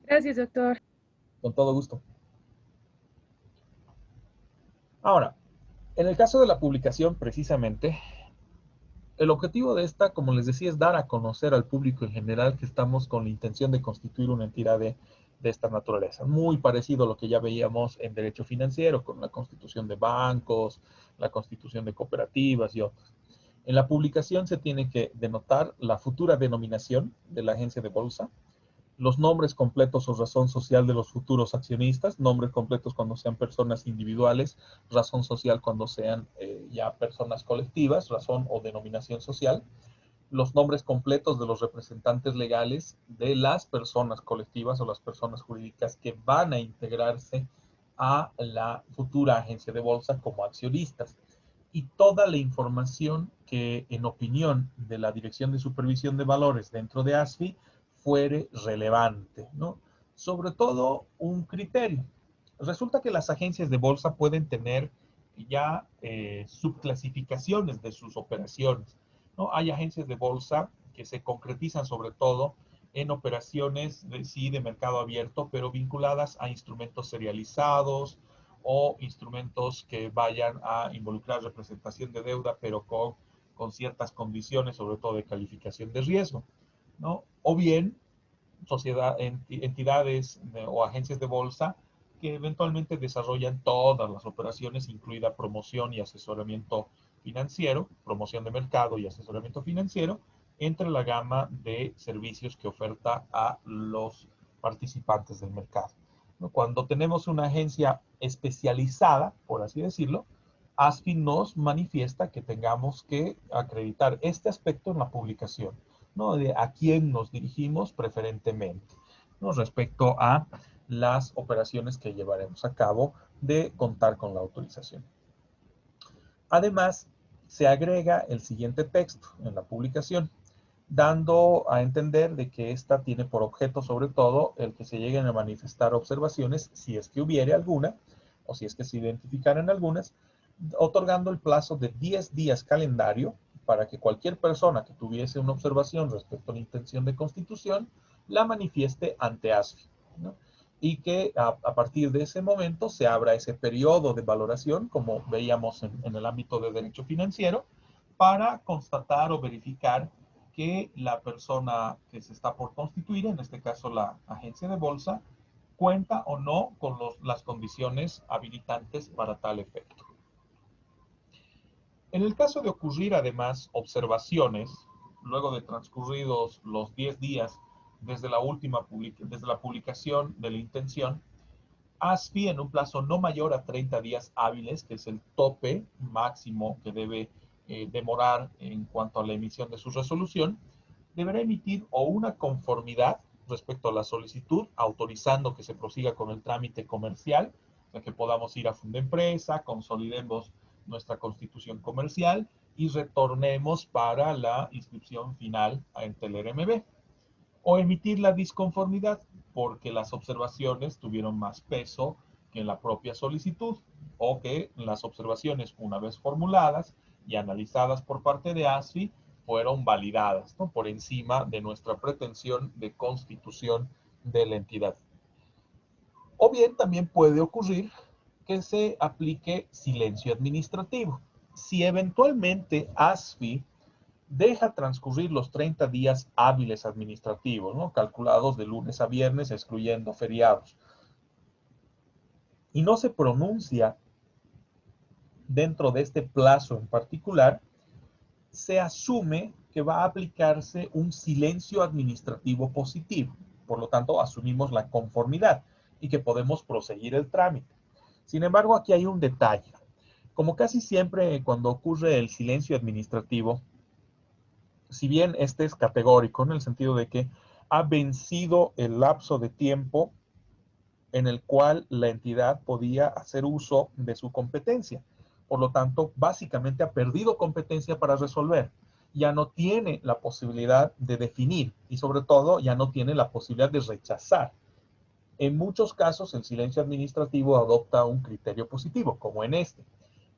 Gracias, doctor. Con todo gusto. Ahora, en el caso de la publicación, precisamente, el objetivo de esta, como les decía, es dar a conocer al público en general que estamos con la intención de constituir una entidad de esta naturaleza. Muy parecido a lo que ya veíamos en derecho financiero, con la constitución de bancos, la constitución de cooperativas y otros. En la publicación se tiene que denotar la futura denominación de la agencia de bolsa, los nombres completos o razón social de los futuros accionistas, nombres completos cuando sean personas individuales, razón social cuando sean ya personas colectivas, razón o denominación social, los nombres completos de los representantes legales de las personas colectivas o las personas jurídicas que van a integrarse a la futura agencia de bolsa como accionistas. Y toda la información que, en opinión de la Dirección de Supervisión de Valores dentro de ASFI, fuere relevante, ¿no? Sobre todo, un criterio. Resulta que las agencias de bolsa pueden tener ya subclasificaciones de sus operaciones, ¿no? Hay agencias de bolsa que se concretizan sobre todo en operaciones de mercado abierto, pero vinculadas a instrumentos serializados o instrumentos que vayan a involucrar representación de deuda, pero con ciertas condiciones, sobre todo de calificación de riesgo, ¿no? O bien entidades o agencias de bolsa que eventualmente desarrollan todas las operaciones, incluida promoción y asesoramiento financiero, promoción de mercado y asesoramiento financiero, entre la gama de servicios que oferta a los participantes del mercado. Cuando tenemos una agencia especializada, por así decirlo, ASFI nos manifiesta que tengamos que acreditar este aspecto en la publicación, ¿no? De a quién nos dirigimos preferentemente, ¿no? Respecto a las operaciones que llevaremos a cabo de contar con la autorización. Además, se agrega el siguiente texto en la publicación, dando a entender de que esta tiene por objeto sobre todo el que se lleguen a manifestar observaciones, si es que hubiere alguna, o si es que se identificaran algunas, otorgando el plazo de 10 días calendario para que cualquier persona que tuviese una observación respecto a la intención de constitución la manifieste ante ASFI, ¿no? Y que a partir de ese momento se abra ese periodo de valoración, como veíamos en el ámbito de derecho financiero, para constatar o verificar que la persona que se está por constituir, en este caso la agencia de bolsa, cuenta o no con las condiciones habilitantes para tal efecto. En el caso de ocurrir además observaciones, luego de transcurridos los 10 días desde la publicación de la intención, ASFI en un plazo no mayor a 30 días hábiles, que es el tope máximo que debe demorar en cuanto a la emisión de su resolución, deberá emitir o una conformidad respecto a la solicitud, autorizando que se prosiga con el trámite comercial, o sea, que podamos ir a Fundempresa, consolidemos nuestra constitución comercial y retornemos para la inscripción final ante el RMB. O emitir la disconformidad, porque las observaciones tuvieron más peso que la propia solicitud, o que las observaciones, una vez formuladas y analizadas por parte de ASFI, fueron validadas, ¿no? Por encima de nuestra pretensión de constitución de la entidad. O bien también puede ocurrir que se aplique silencio administrativo. Si eventualmente ASFI deja transcurrir los 30 días hábiles administrativos, ¿no? Calculados de lunes a viernes, excluyendo feriados, y no se pronuncia dentro de este plazo en particular, se asume que va a aplicarse un silencio administrativo positivo. Por lo tanto, asumimos la conformidad y que podemos proseguir el trámite. Sin embargo, aquí hay un detalle. Como casi siempre cuando ocurre el silencio administrativo, si bien este es categórico en el sentido de que ha vencido el lapso de tiempo en el cual la entidad podía hacer uso de su competencia. Por lo tanto, básicamente ha perdido competencia para resolver. Ya no tiene la posibilidad de definir y sobre todo ya no tiene la posibilidad de rechazar. En muchos casos, el silencio administrativo adopta un criterio positivo, como en este,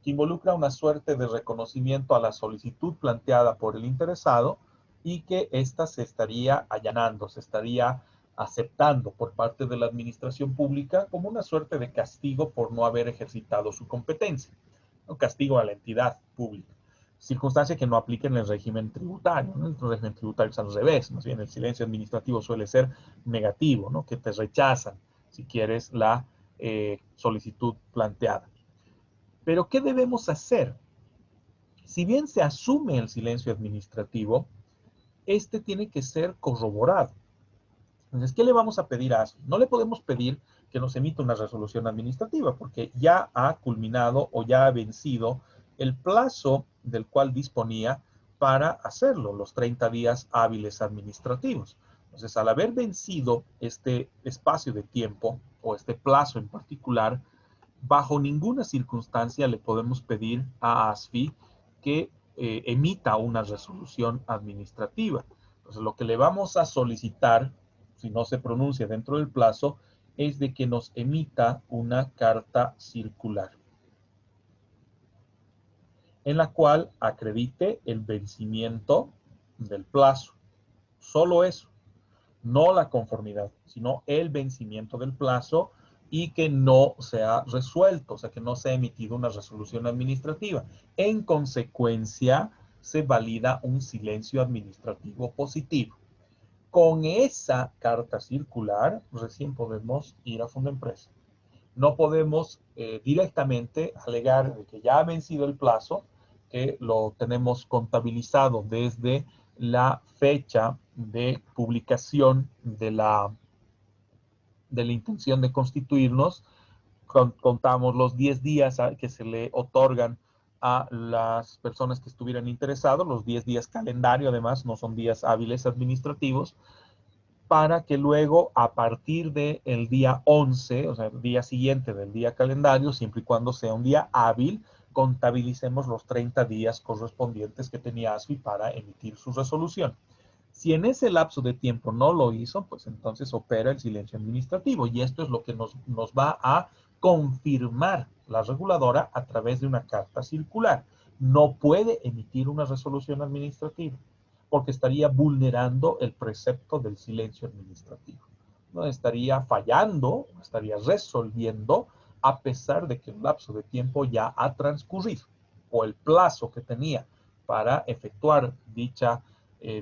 que involucra una suerte de reconocimiento a la solicitud planteada por el interesado y que ésta se estaría allanando, se estaría aceptando por parte de la administración pública como una suerte de castigo por no haber ejercitado su competencia, un castigo a la entidad pública. Circunstancia que no aplica en el régimen tributario, ¿no? El régimen tributario es al revés, más bien el silencio administrativo suele ser negativo, ¿no? Que te rechazan, si quieres, la solicitud planteada. Pero, ¿qué debemos hacer? Si bien se asume el silencio administrativo, este tiene que ser corroborado. Entonces, ¿qué le vamos a pedir a ASFI? No le podemos pedir que nos emita una resolución administrativa porque ya ha culminado o ya ha vencido el plazo del cual disponía para hacerlo, los 30 días hábiles administrativos. Entonces, al haber vencido este espacio de tiempo o este plazo en particular, bajo ninguna circunstancia le podemos pedir a ASFI que emita una resolución administrativa. Entonces, lo que le vamos a solicitar, si no se pronuncia dentro del plazo, es de que nos emita una carta circular, en la cual acredite el vencimiento del plazo. Solo eso, no la conformidad, sino el vencimiento del plazo y que no se ha resuelto, o sea, que no se ha emitido una resolución administrativa. En consecuencia, se valida un silencio administrativo positivo. Con esa carta circular, recién podemos ir a Fundempresa. No podemos directamente alegar de que ya ha vencido el plazo, que lo tenemos contabilizado desde la fecha de publicación de la intención de constituirnos. Contamos los 10 días que se le otorgan a las personas que estuvieran interesados, los 10 días calendario, además, no son días hábiles administrativos, para que luego, a partir del día 11, o sea, el día siguiente del día calendario, siempre y cuando sea un día hábil, contabilicemos los 30 días correspondientes que tenía ASFI para emitir su resolución. Si en ese lapso de tiempo no lo hizo, pues entonces opera el silencio administrativo y esto es lo que nos va a confirmar la reguladora a través de una carta circular. No puede emitir una resolución administrativa porque estaría vulnerando el precepto del silencio administrativo. ¿No? Estaría fallando, estaría resolviendo a pesar de que el lapso de tiempo ya ha transcurrido o el plazo que tenía para efectuar dicha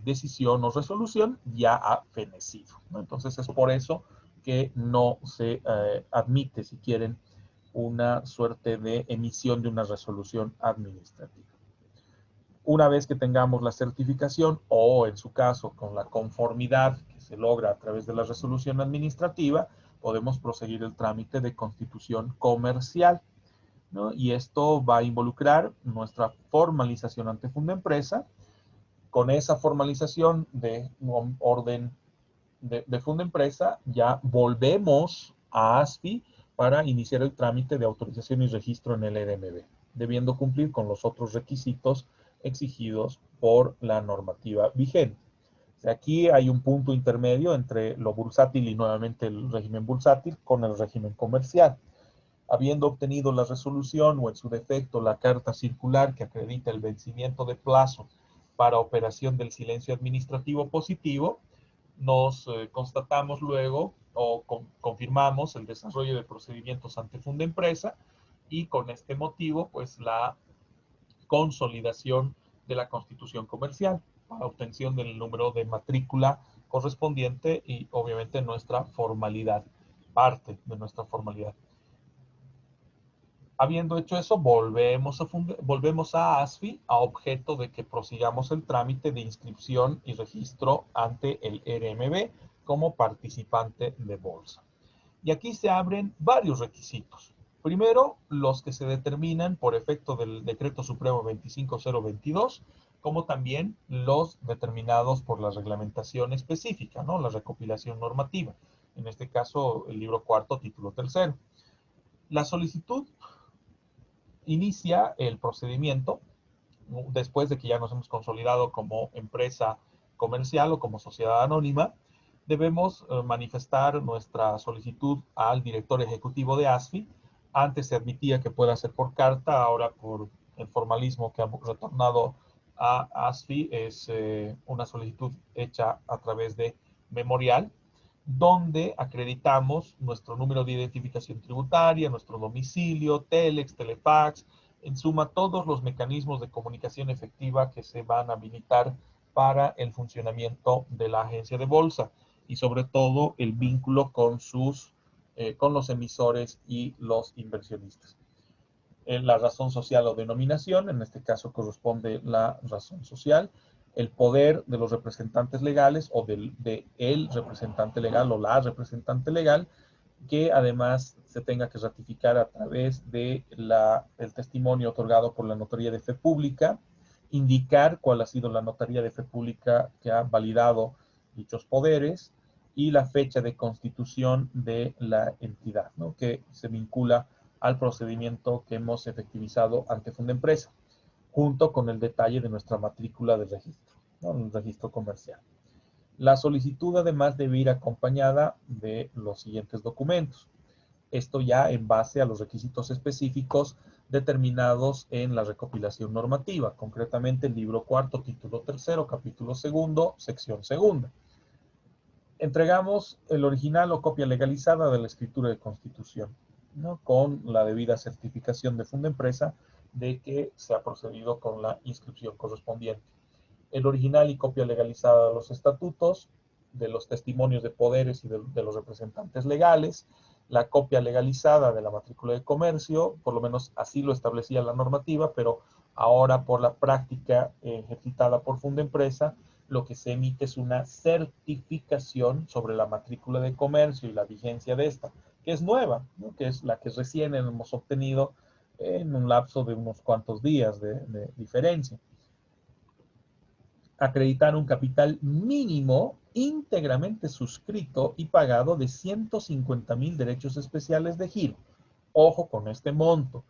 decisión o resolución ya ha fenecido, ¿no? Entonces es por eso que no se admite, si quieren, una suerte de emisión de una resolución administrativa. Una vez que tengamos la certificación o, en su caso, con la conformidad que se logra a través de la resolución administrativa, podemos proseguir el trámite de constitución comercial, ¿no? Y esto va a involucrar nuestra formalización ante Fundempresa. Con esa formalización de orden de Fundempresa, ya volvemos a ASFI para iniciar el trámite de autorización y registro en el ERMB, debiendo cumplir con los otros requisitos exigidos por la normativa vigente. O sea, aquí hay un punto intermedio entre lo bursátil y nuevamente el régimen bursátil con el régimen comercial. Habiendo obtenido la resolución o en su defecto la carta circular que acredita el vencimiento de plazo para operación del silencio administrativo positivo, nos constatamos luego o confirmamos el desarrollo de procedimientos ante Fundempresa y con este motivo, pues la consolidación de la constitución comercial para obtención del número de matrícula correspondiente y obviamente nuestra formalidad, parte de nuestra formalidad. Habiendo hecho eso, volvemos a ASFI a objeto de que prosigamos el trámite de inscripción y registro ante el ERMB como participante de bolsa. Y aquí se abren varios requisitos. Primero, los que se determinan por efecto del Decreto Supremo 25022, como también los determinados por la reglamentación específica, ¿no? La recopilación normativa. En este caso, el libro cuarto, título tercero. La solicitud inicia el procedimiento después de que ya nos hemos consolidado como empresa comercial o como sociedad anónima. Debemos manifestar nuestra solicitud al director ejecutivo de ASFI. Antes se admitía que pueda ser por carta, ahora por el formalismo que ha retornado a ASFI es una solicitud hecha a través de memorial, donde acreditamos nuestro número de identificación tributaria, nuestro domicilio, telex, telefax, en suma, todos los mecanismos de comunicación efectiva que se van a habilitar para el funcionamiento de la agencia de bolsa y sobre todo el vínculo con los emisores y los inversionistas. La razón social o denominación, en este caso corresponde la razón social, el poder de los representantes legales o de el representante legal o la representante legal, que además se tenga que ratificar a través de el testimonio otorgado por la notaría de fe pública, indicar cuál ha sido la notaría de fe pública que ha validado dichos poderes y la fecha de constitución de la entidad, ¿no?, que se vincula al procedimiento que hemos efectivizado ante Fundempresa, junto con el detalle de nuestra matrícula de registro, ¿no?, el registro comercial. La solicitud además debe ir acompañada de los siguientes documentos. Esto ya en base a los requisitos específicos determinados en la recopilación normativa, concretamente el libro cuarto, título tercero, capítulo segundo, sección segunda. Entregamos el original o copia legalizada de la escritura de constitución, ¿no?, con la debida certificación de Fundempresa de que se ha procedido con la inscripción correspondiente. El original y copia legalizada de los estatutos, de los testimonios de poderes y de los representantes legales, la copia legalizada de la matrícula de comercio, por lo menos así lo establecía la normativa, pero ahora por la práctica ejercitada por Fundempresa, lo que se emite es una certificación sobre la matrícula de comercio y la vigencia de esta, que es nueva, ¿no?, que es la que recién hemos obtenido en un lapso de unos cuantos días de diferencia. Acreditar un capital mínimo íntegramente suscrito y pagado de 150,000 derechos especiales de giro. Ojo con este monto,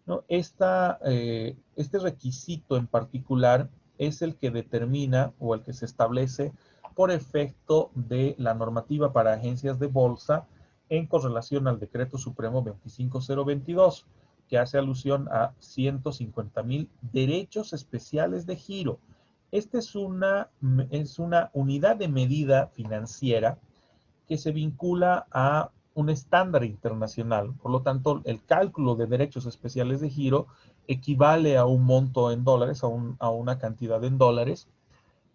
¿no? Este requisito en particular es el que determina o el que se establece por efecto de la normativa para agencias de bolsa en correlación al Decreto Supremo 25022, que hace alusión a 150,000 derechos especiales de giro. Esta es una unidad de medida financiera que se vincula a un estándar internacional. Por lo tanto, el cálculo de derechos especiales de giro equivale a un monto en dólares, a una cantidad en dólares,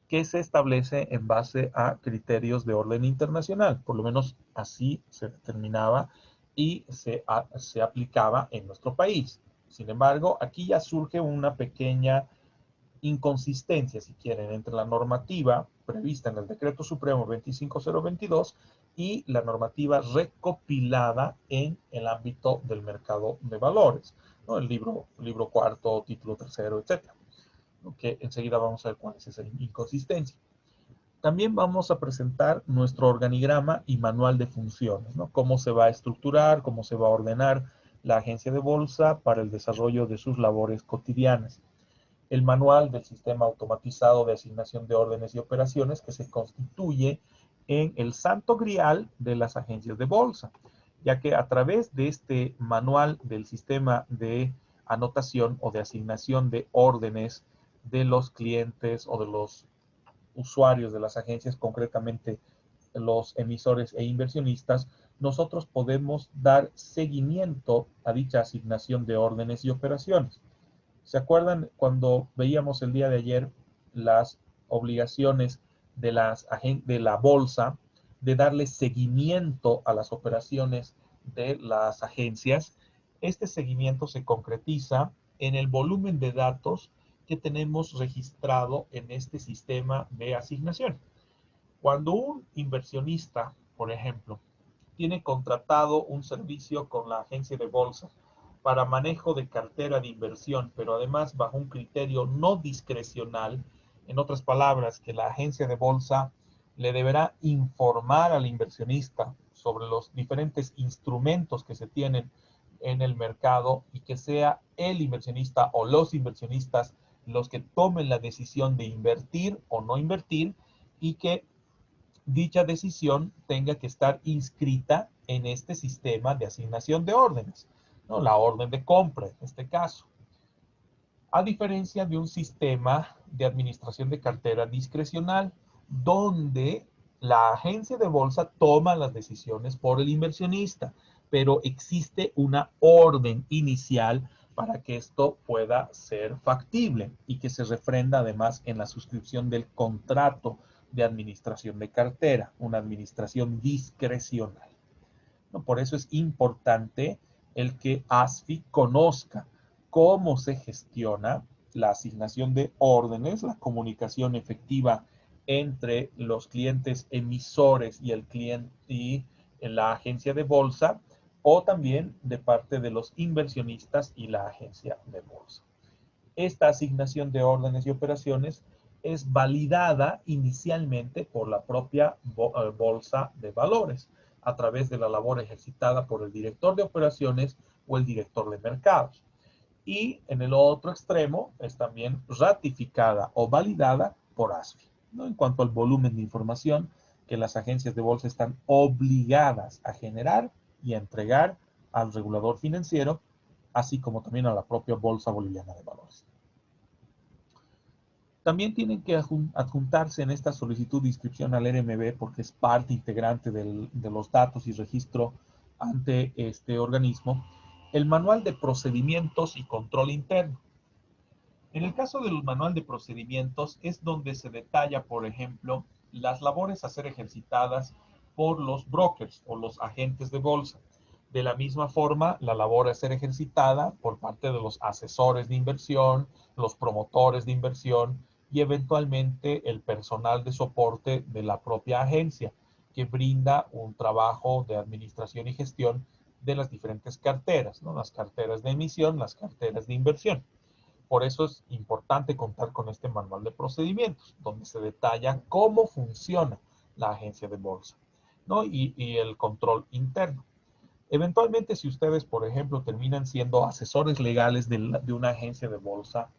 que se establece en base a criterios de orden internacional. Por lo menos así se determinaba y se aplicaba en nuestro país. Sin embargo, aquí ya surge una pequeña inconsistencia, si quieren, entre la normativa prevista en el Decreto Supremo 25022 y la normativa recopilada en el ámbito del mercado de valores, ¿no?, el libro cuarto, título tercero, etcétera, ¿no?, que enseguida vamos a ver cuál es esa inconsistencia. También vamos a presentar nuestro organigrama y manual de funciones, ¿no?, cómo se va a estructurar, cómo se va a ordenar la agencia de bolsa para el desarrollo de sus labores cotidianas. El manual del sistema automatizado de asignación de órdenes y operaciones, que se constituye en el santo grial de las agencias de bolsa, ya que a través de este manual del sistema de anotación o de asignación de órdenes de los clientes o de los usuarios de las agencias, concretamente los emisores e inversionistas, nosotros podemos dar seguimiento a dicha asignación de órdenes y operaciones. ¿Se acuerdan cuando veíamos el día de ayer las obligaciones de la bolsa de darle seguimiento a las operaciones de las agencias? Este seguimiento se concretiza en el volumen de datos que tenemos registrado en este sistema de asignación. Cuando un inversionista, por ejemplo, tiene contratado un servicio con la agencia de bolsa para manejo de cartera de inversión, pero además bajo un criterio no discrecional, en otras palabras, que la agencia de bolsa le deberá informar al inversionista sobre los diferentes instrumentos que se tienen en el mercado y que sea el inversionista o los inversionistas los que tomen la decisión de invertir o no invertir, y que dicha decisión tenga que estar inscrita en este sistema de asignación de órdenes, ¿no?, la orden de compra en este caso. A diferencia de un sistema de administración de cartera discrecional, donde la agencia de bolsa toma las decisiones por el inversionista, pero existe una orden inicial para que esto pueda ser factible y que se refrenda además en la suscripción del contrato de administración de cartera, una administración discrecional, ¿no? Por eso es importante el que ASFI conozca cómo se gestiona la asignación de órdenes, la comunicación efectiva entre los clientes emisores y el cliente y la agencia de bolsa, o también de parte de los inversionistas y la agencia de bolsa. Esta asignación de órdenes y operaciones es validada inicialmente por la propia bolsa de valores a través de la labor ejercitada por el director de operaciones o el director de mercados. Y en el otro extremo es también ratificada o validada por ASFI, ¿no? En cuanto al volumen de información que las agencias de bolsa están obligadas a generar y a entregar al regulador financiero, así como también a la propia Bolsa Boliviana de Valores. También tienen que adjuntarse en esta solicitud de inscripción al RMB, porque es parte integrante de los datos y registro ante este organismo, el manual de procedimientos y control interno. En el caso del manual de procedimientos es donde se detalla, por ejemplo, las labores a ser ejercitadas por los brokers o los agentes de bolsa. De la misma forma, la labor a ser ejercitada por parte de los asesores de inversión, los promotores de inversión y eventualmente el personal de soporte de la propia agencia, que brinda un trabajo de administración y gestión de las diferentes carteras, ¿no? Las carteras de emisión, las carteras de inversión. Por eso es importante contar con este manual de procedimientos, donde se detalla cómo funciona la agencia de bolsa, ¿no? Y el control interno. Eventualmente, si ustedes, por ejemplo, terminan siendo asesores legales de una agencia de bolsa,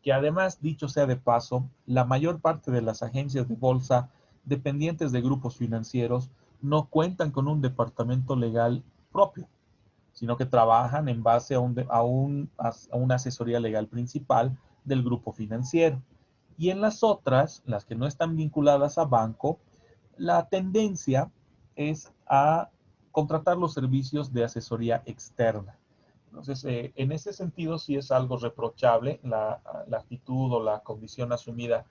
que además, dicho sea de paso, la mayor parte de las agencias de bolsa dependientes de grupos financieros no cuentan con un departamento legal propio, sino que trabajan en base a una asesoría legal principal del grupo financiero. Y en las otras, las que no están vinculadas a banco, la tendencia es a contratar los servicios de asesoría externa. Entonces, en ese sentido, sí es algo reprochable la actitud o la condición asumida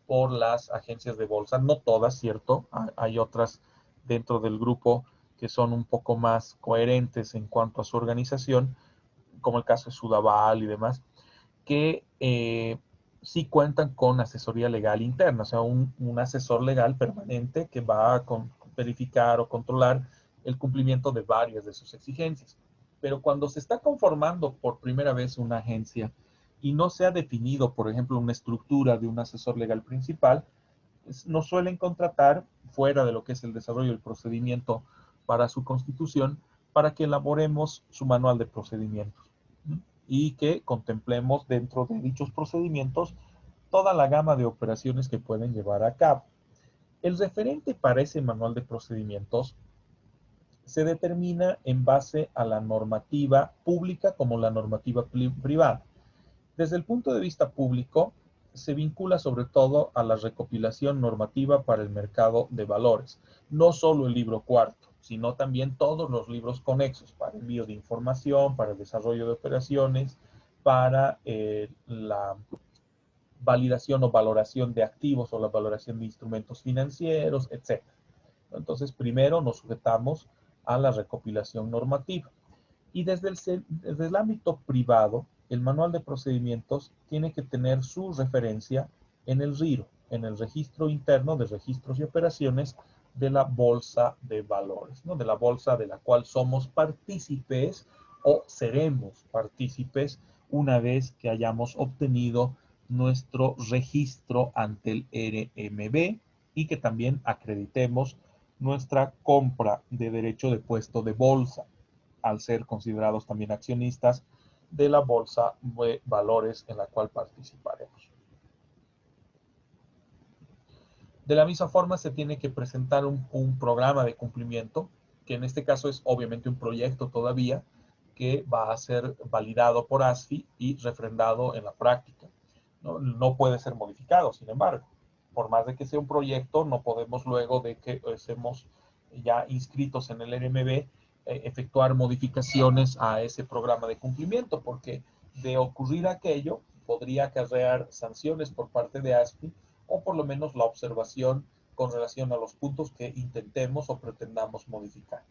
por las agencias de bolsa. No todas, ¿cierto? Hay otras dentro del grupo que son un poco más coherentes en cuanto a su organización, como el caso de Sudaval y demás, que sí cuentan con asesoría legal interna, o sea, un asesor legal permanente que va a verificar o controlar el cumplimiento de varias de sus exigencias. Pero cuando se está conformando por primera vez una agencia y no se ha definido, por ejemplo, una estructura de un asesor legal principal, nos suelen contratar fuera de lo que es el desarrollo del procedimiento para su constitución, para que elaboremos su manual de procedimientos, ¿no? Y que contemplemos dentro de dichos procedimientos toda la gama de operaciones que pueden llevar a cabo. El referente para ese manual de procedimientos se determina en base a la normativa pública como la normativa privada. Desde el punto de vista público, se vincula sobre todo a la recopilación normativa para el mercado de valores. No solo el libro cuarto, sino también todos los libros conexos para envío de información, para el desarrollo de operaciones, para la validación o valoración de activos o la valoración de instrumentos financieros, etc. Entonces, primero nos sujetamos a la recopilación normativa. Y desde el ámbito privado, el manual de procedimientos tiene que tener su referencia en el RIRO, en el registro interno de registros y operaciones de la bolsa de valores, ¿no? De la bolsa de la cual somos partícipes o seremos partícipes una vez que hayamos obtenido nuestro registro ante el RMB y que también acreditemos nuestra compra de derecho de puesto de bolsa, al ser considerados también accionistas de la bolsa de valores en la cual participaremos. De la misma forma, se tiene que presentar un programa de cumplimiento, que en este caso es obviamente un proyecto todavía, que va a ser validado por ASFI y refrendado en la práctica. No puede ser modificado, sin embargo. Por más de que sea un proyecto, no podemos luego de que estemos ya inscritos en el RMB, efectuar modificaciones a ese programa de cumplimiento, porque de ocurrir aquello, podría acarrear sanciones por parte de ASFI o por lo menos la observación con relación a los puntos que intentemos o pretendamos modificar.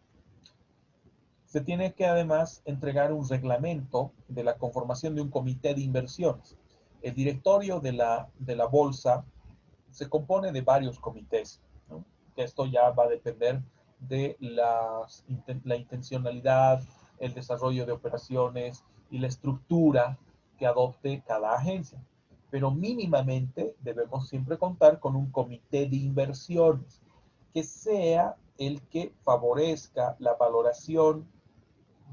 Se tiene que además entregar un reglamento de la conformación de un comité de inversiones. El directorio de la bolsa se compone de varios comités, ¿no? Que esto ya va a depender de la intencionalidad, el desarrollo de operaciones y la estructura que adopte cada agencia. Pero mínimamente debemos siempre contar con un comité de inversiones que sea el que favorezca la valoración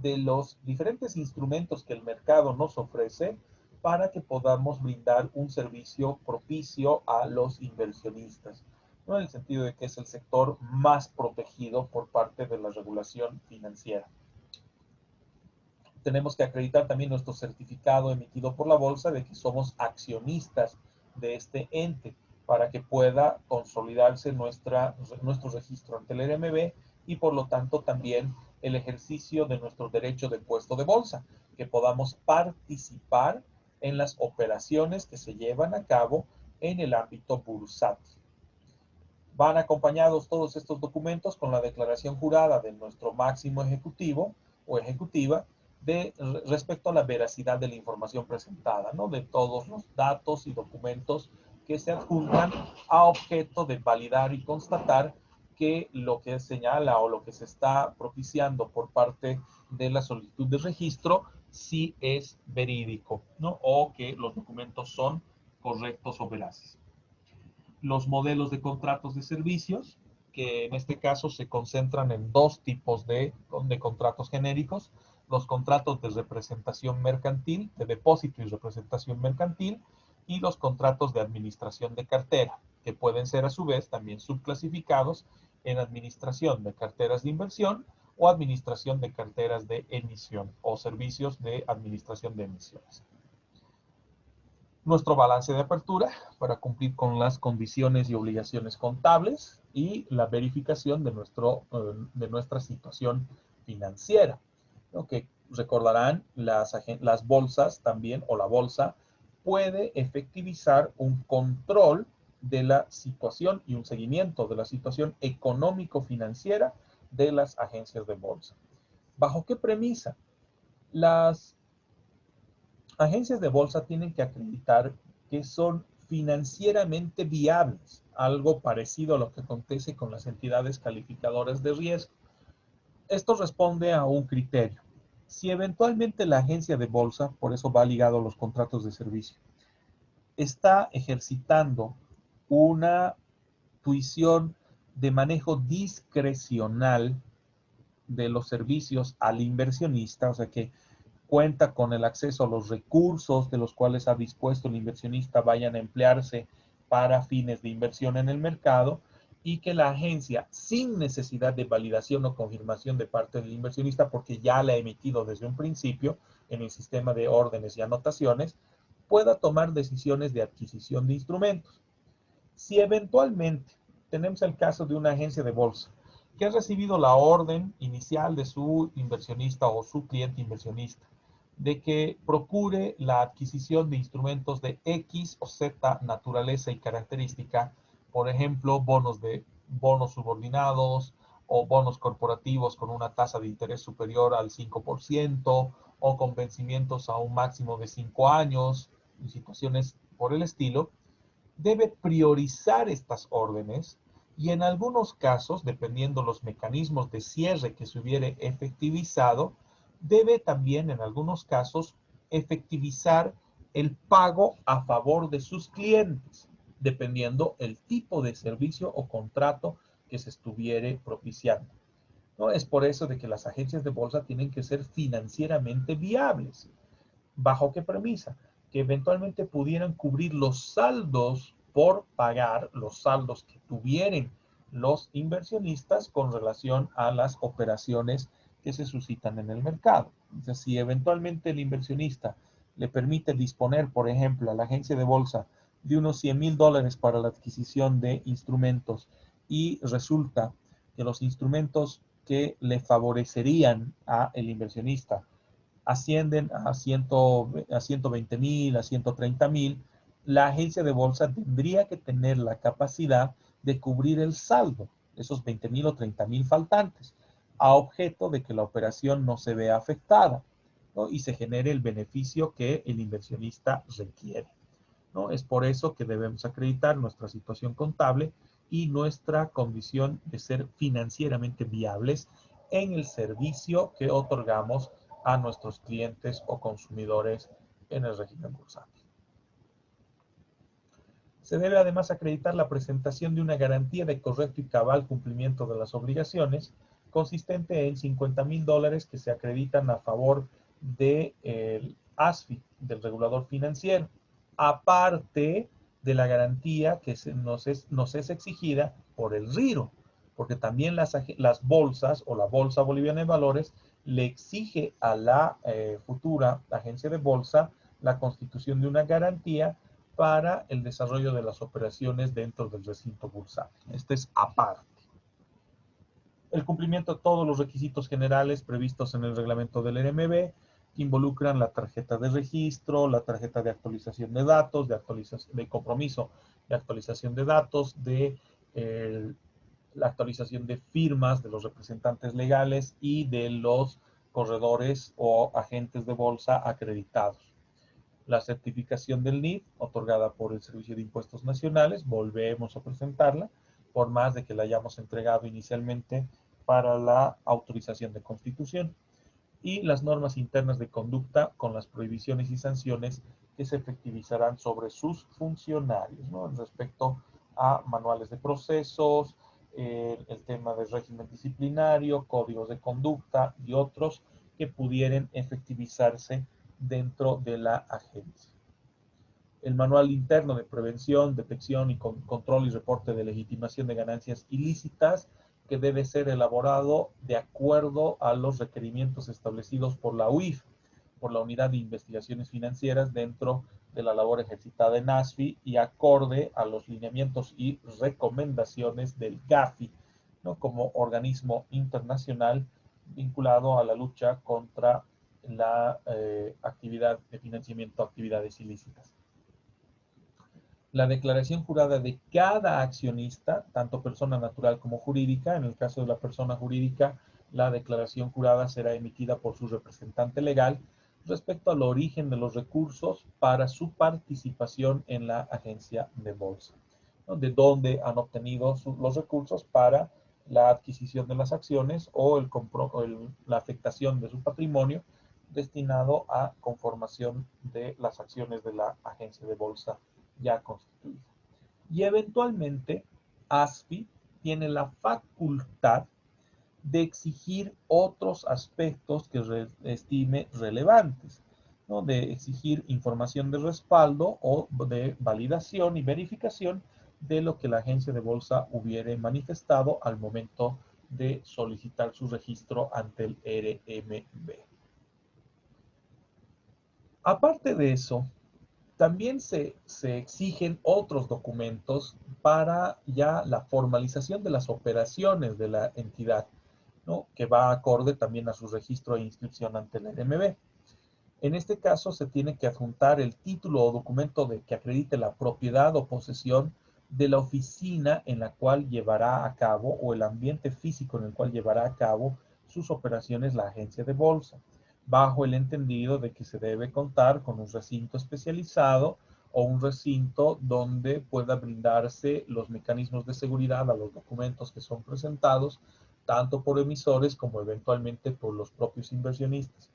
de los diferentes instrumentos que el mercado nos ofrece para que podamos brindar un servicio propicio a los inversionistas, ¿no? En el sentido de que es el sector más protegido por parte de la regulación financiera. Tenemos que acreditar también nuestro certificado emitido por la bolsa de que somos accionistas de este ente para que pueda consolidarse nuestro registro ante el RMB y por lo tanto también el ejercicio de nuestro derecho de puesto de bolsa, que podamos participar en las operaciones que se llevan a cabo en el ámbito bursátil. Van acompañados todos estos documentos con la declaración jurada de nuestro máximo ejecutivo o ejecutiva respecto a la veracidad de la información presentada, ¿no? De todos los datos y documentos que se adjuntan a objeto de validar y constatar que lo que señala o lo que se está propiciando por parte de la solicitud de registro sí es verídico, ¿no? O que los documentos son correctos o veraces. Los modelos de contratos de servicios, que en este caso se concentran en dos tipos de contratos genéricos: los contratos de representación mercantil, de depósito y representación mercantil, y los contratos de administración de cartera, que pueden ser a su vez también subclasificados en administración de carteras de inversión o administración de carteras de emisión o servicios de administración de emisiones. Nuestro balance de apertura para cumplir con las condiciones y obligaciones contables y la verificación de nuestra situación financiera, ¿no? Que recordarán, las bolsas también, o la bolsa, puede efectivizar un control de la situación y un seguimiento de la situación económico-financiera de las agencias de bolsa. ¿Bajo qué premisa? Las agencias de bolsa tienen que acreditar que son financieramente viables, algo parecido a lo que acontece con las entidades calificadoras de riesgo. Esto responde a un criterio. Si eventualmente la agencia de bolsa, por eso va ligado a los contratos de servicio, está ejercitando una tuición de manejo discrecional de los servicios al inversionista, o sea que cuenta con el acceso a los recursos de los cuales ha dispuesto el inversionista vayan a emplearse para fines de inversión en el mercado, y que la agencia, sin necesidad de validación o confirmación de parte del inversionista, porque ya la ha emitido desde un principio en el sistema de órdenes y anotaciones, pueda tomar decisiones de adquisición de instrumentos. Si eventualmente tenemos el caso de una agencia de bolsa que ha recibido la orden inicial de su inversionista o su cliente inversionista de que procure la adquisición de instrumentos de X o Z naturaleza y característica, por ejemplo, bonos subordinados o bonos corporativos con una tasa de interés superior al 5% o con vencimientos a un máximo de 5 años y situaciones por el estilo, debe priorizar estas órdenes y en algunos casos, dependiendo los mecanismos de cierre que se hubiere efectivizado, debe también en algunos casos efectivizar el pago a favor de sus clientes, dependiendo el tipo de servicio o contrato que se estuviere propiciando, ¿no? Es por eso de que las agencias de bolsa tienen que ser financieramente viables. ¿Bajo qué premisa? Que eventualmente pudieran cubrir los saldos por pagar, los saldos que tuvieran los inversionistas con relación a las operaciones que se suscitan en el mercado. Entonces, si eventualmente el inversionista le permite disponer, por ejemplo, a la agencia de bolsa de unos $100,000 para la adquisición de instrumentos, y resulta que los instrumentos que le favorecerían a el inversionista ascienden a 120,000, a 130,000, la agencia de bolsa tendría que tener la capacidad de cubrir el saldo, esos 20,000 o 30,000 faltantes, a objeto de que la operación no se vea afectada, ¿no? Y se genere el beneficio que el inversionista requiere. ¿no? Es por eso que debemos acreditar nuestra situación contable y nuestra condición de ser financieramente viables en el servicio que otorgamos a nuestros clientes o consumidores en el régimen bursátil. Se debe además acreditar la presentación de una garantía de correcto y cabal cumplimiento de las obligaciones, consistente en $50,000 que se acreditan a favor del ASFI, del regulador financiero, aparte de la garantía que nos es exigida por el RIRO, porque también las bolsas o la Bolsa Boliviana de Valores le exige a la futura agencia de bolsa la constitución de una garantía para el desarrollo de las operaciones dentro del recinto bursátil. Este es aparte. El cumplimiento de todos los requisitos generales previstos en el reglamento del RMB, que involucran la tarjeta de registro, la tarjeta de actualización de datos, de compromiso de actualización de datos, la actualización de firmas de los representantes legales y de los corredores o agentes de bolsa acreditados. La certificación del NIF, otorgada por el Servicio de Impuestos Nacionales, volvemos a presentarla, por más de que la hayamos entregado inicialmente para la autorización de constitución. Y las normas internas de conducta con las prohibiciones y sanciones que se efectivizarán sobre sus funcionarios, ¿no? Respecto a manuales de procesos, el tema del régimen disciplinario, códigos de conducta y otros que pudieran efectivizarse dentro de la agencia. El manual interno de prevención, detección y control y reporte de legitimación de ganancias ilícitas, que debe ser elaborado de acuerdo a los requerimientos establecidos por la UIF, por la Unidad de Investigaciones Financieras, dentro de la labor ejercitada en ASFI y acorde a los lineamientos y recomendaciones del GAFI, ¿no? Como organismo internacional vinculado a la lucha contra la actividad de financiamiento a actividades ilícitas. La declaración jurada de cada accionista, tanto persona natural como jurídica. En el caso de la persona jurídica, la declaración jurada será emitida por su representante legal respecto al origen de los recursos para su participación en la agencia de bolsa, ¿no? De dónde han obtenido los recursos para la adquisición de las acciones o la afectación de su patrimonio destinado a conformación de las acciones de la agencia de bolsa ya constituida. Y eventualmente, ASFI tiene la facultad de exigir otros aspectos que estime relevantes, ¿no? De exigir información de respaldo o de validación y verificación de lo que la agencia de bolsa hubiere manifestado al momento de solicitar su registro ante el RMB. Aparte de eso, también se exigen otros documentos para ya la formalización de las operaciones de la entidad, ¿no? Que va acorde también a su registro e inscripción ante el RMB. En este caso se tiene que adjuntar el título o documento que acredite la propiedad o posesión de la oficina en la cual llevará a cabo o el ambiente físico en el cual llevará a cabo sus operaciones la agencia de bolsa, bajo el entendido de que se debe contar con un recinto especializado o un recinto donde pueda brindarse los mecanismos de seguridad a los documentos que son presentados, tanto por emisores como eventualmente por los propios inversionistas.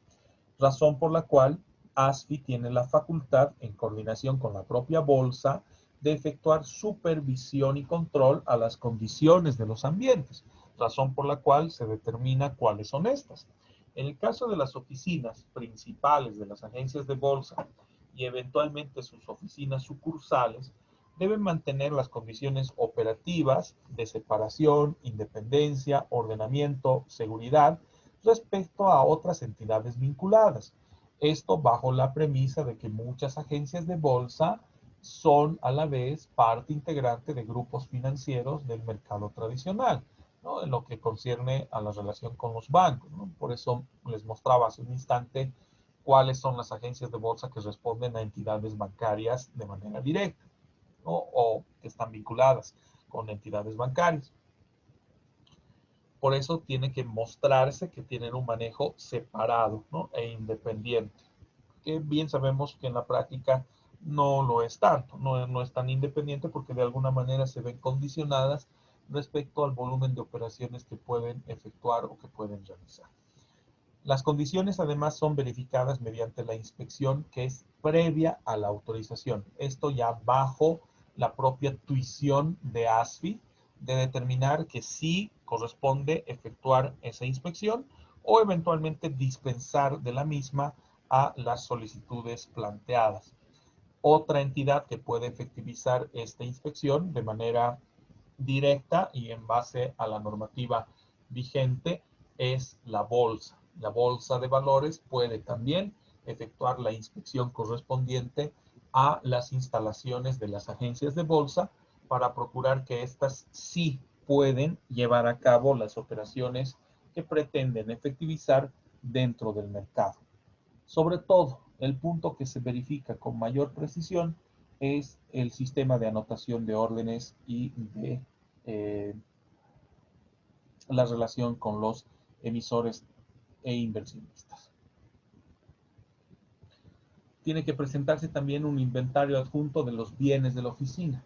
Razón por la cual ASFI tiene la facultad, en coordinación con la propia bolsa, de efectuar supervisión y control a las condiciones de los ambientes, razón por la cual se determina cuáles son estas. En el caso de las oficinas principales de las agencias de bolsa y eventualmente sus oficinas sucursales, deben mantener las condiciones operativas de separación, independencia, ordenamiento, seguridad respecto a otras entidades vinculadas. Esto bajo la premisa de que muchas agencias de bolsa son a la vez parte integrante de grupos financieros del mercado tradicional, ¿no? En lo que concierne a la relación con los bancos, ¿no? Por eso les mostraba hace un instante cuáles son las agencias de bolsa que responden a entidades bancarias de manera directa, ¿no? O que están vinculadas con entidades bancarias. Por eso tiene que mostrarse que tienen un manejo separado, ¿no? E independiente. Que bien sabemos que en la práctica no lo es tanto, no es tan independiente porque de alguna manera se ven condicionadas respecto al volumen de operaciones que pueden efectuar o que pueden realizar. Las condiciones además son verificadas mediante la inspección que es previa a la autorización. Esto ya bajo la propia tuición de ASFI de determinar que sí corresponde efectuar esa inspección o eventualmente dispensar de la misma a las solicitudes planteadas. Otra entidad que puede efectivizar esta inspección de manera directa y en base a la normativa vigente es la bolsa. La bolsa de valores puede también efectuar la inspección correspondiente a las instalaciones de las agencias de bolsa para procurar que éstas sí pueden llevar a cabo las operaciones que pretenden efectivizar dentro del mercado. Sobre todo, el punto que se verifica con mayor precisión es el sistema de anotación de órdenes y de la relación con los emisores e inversionistas. Tiene que presentarse también un inventario adjunto de los bienes de la oficina,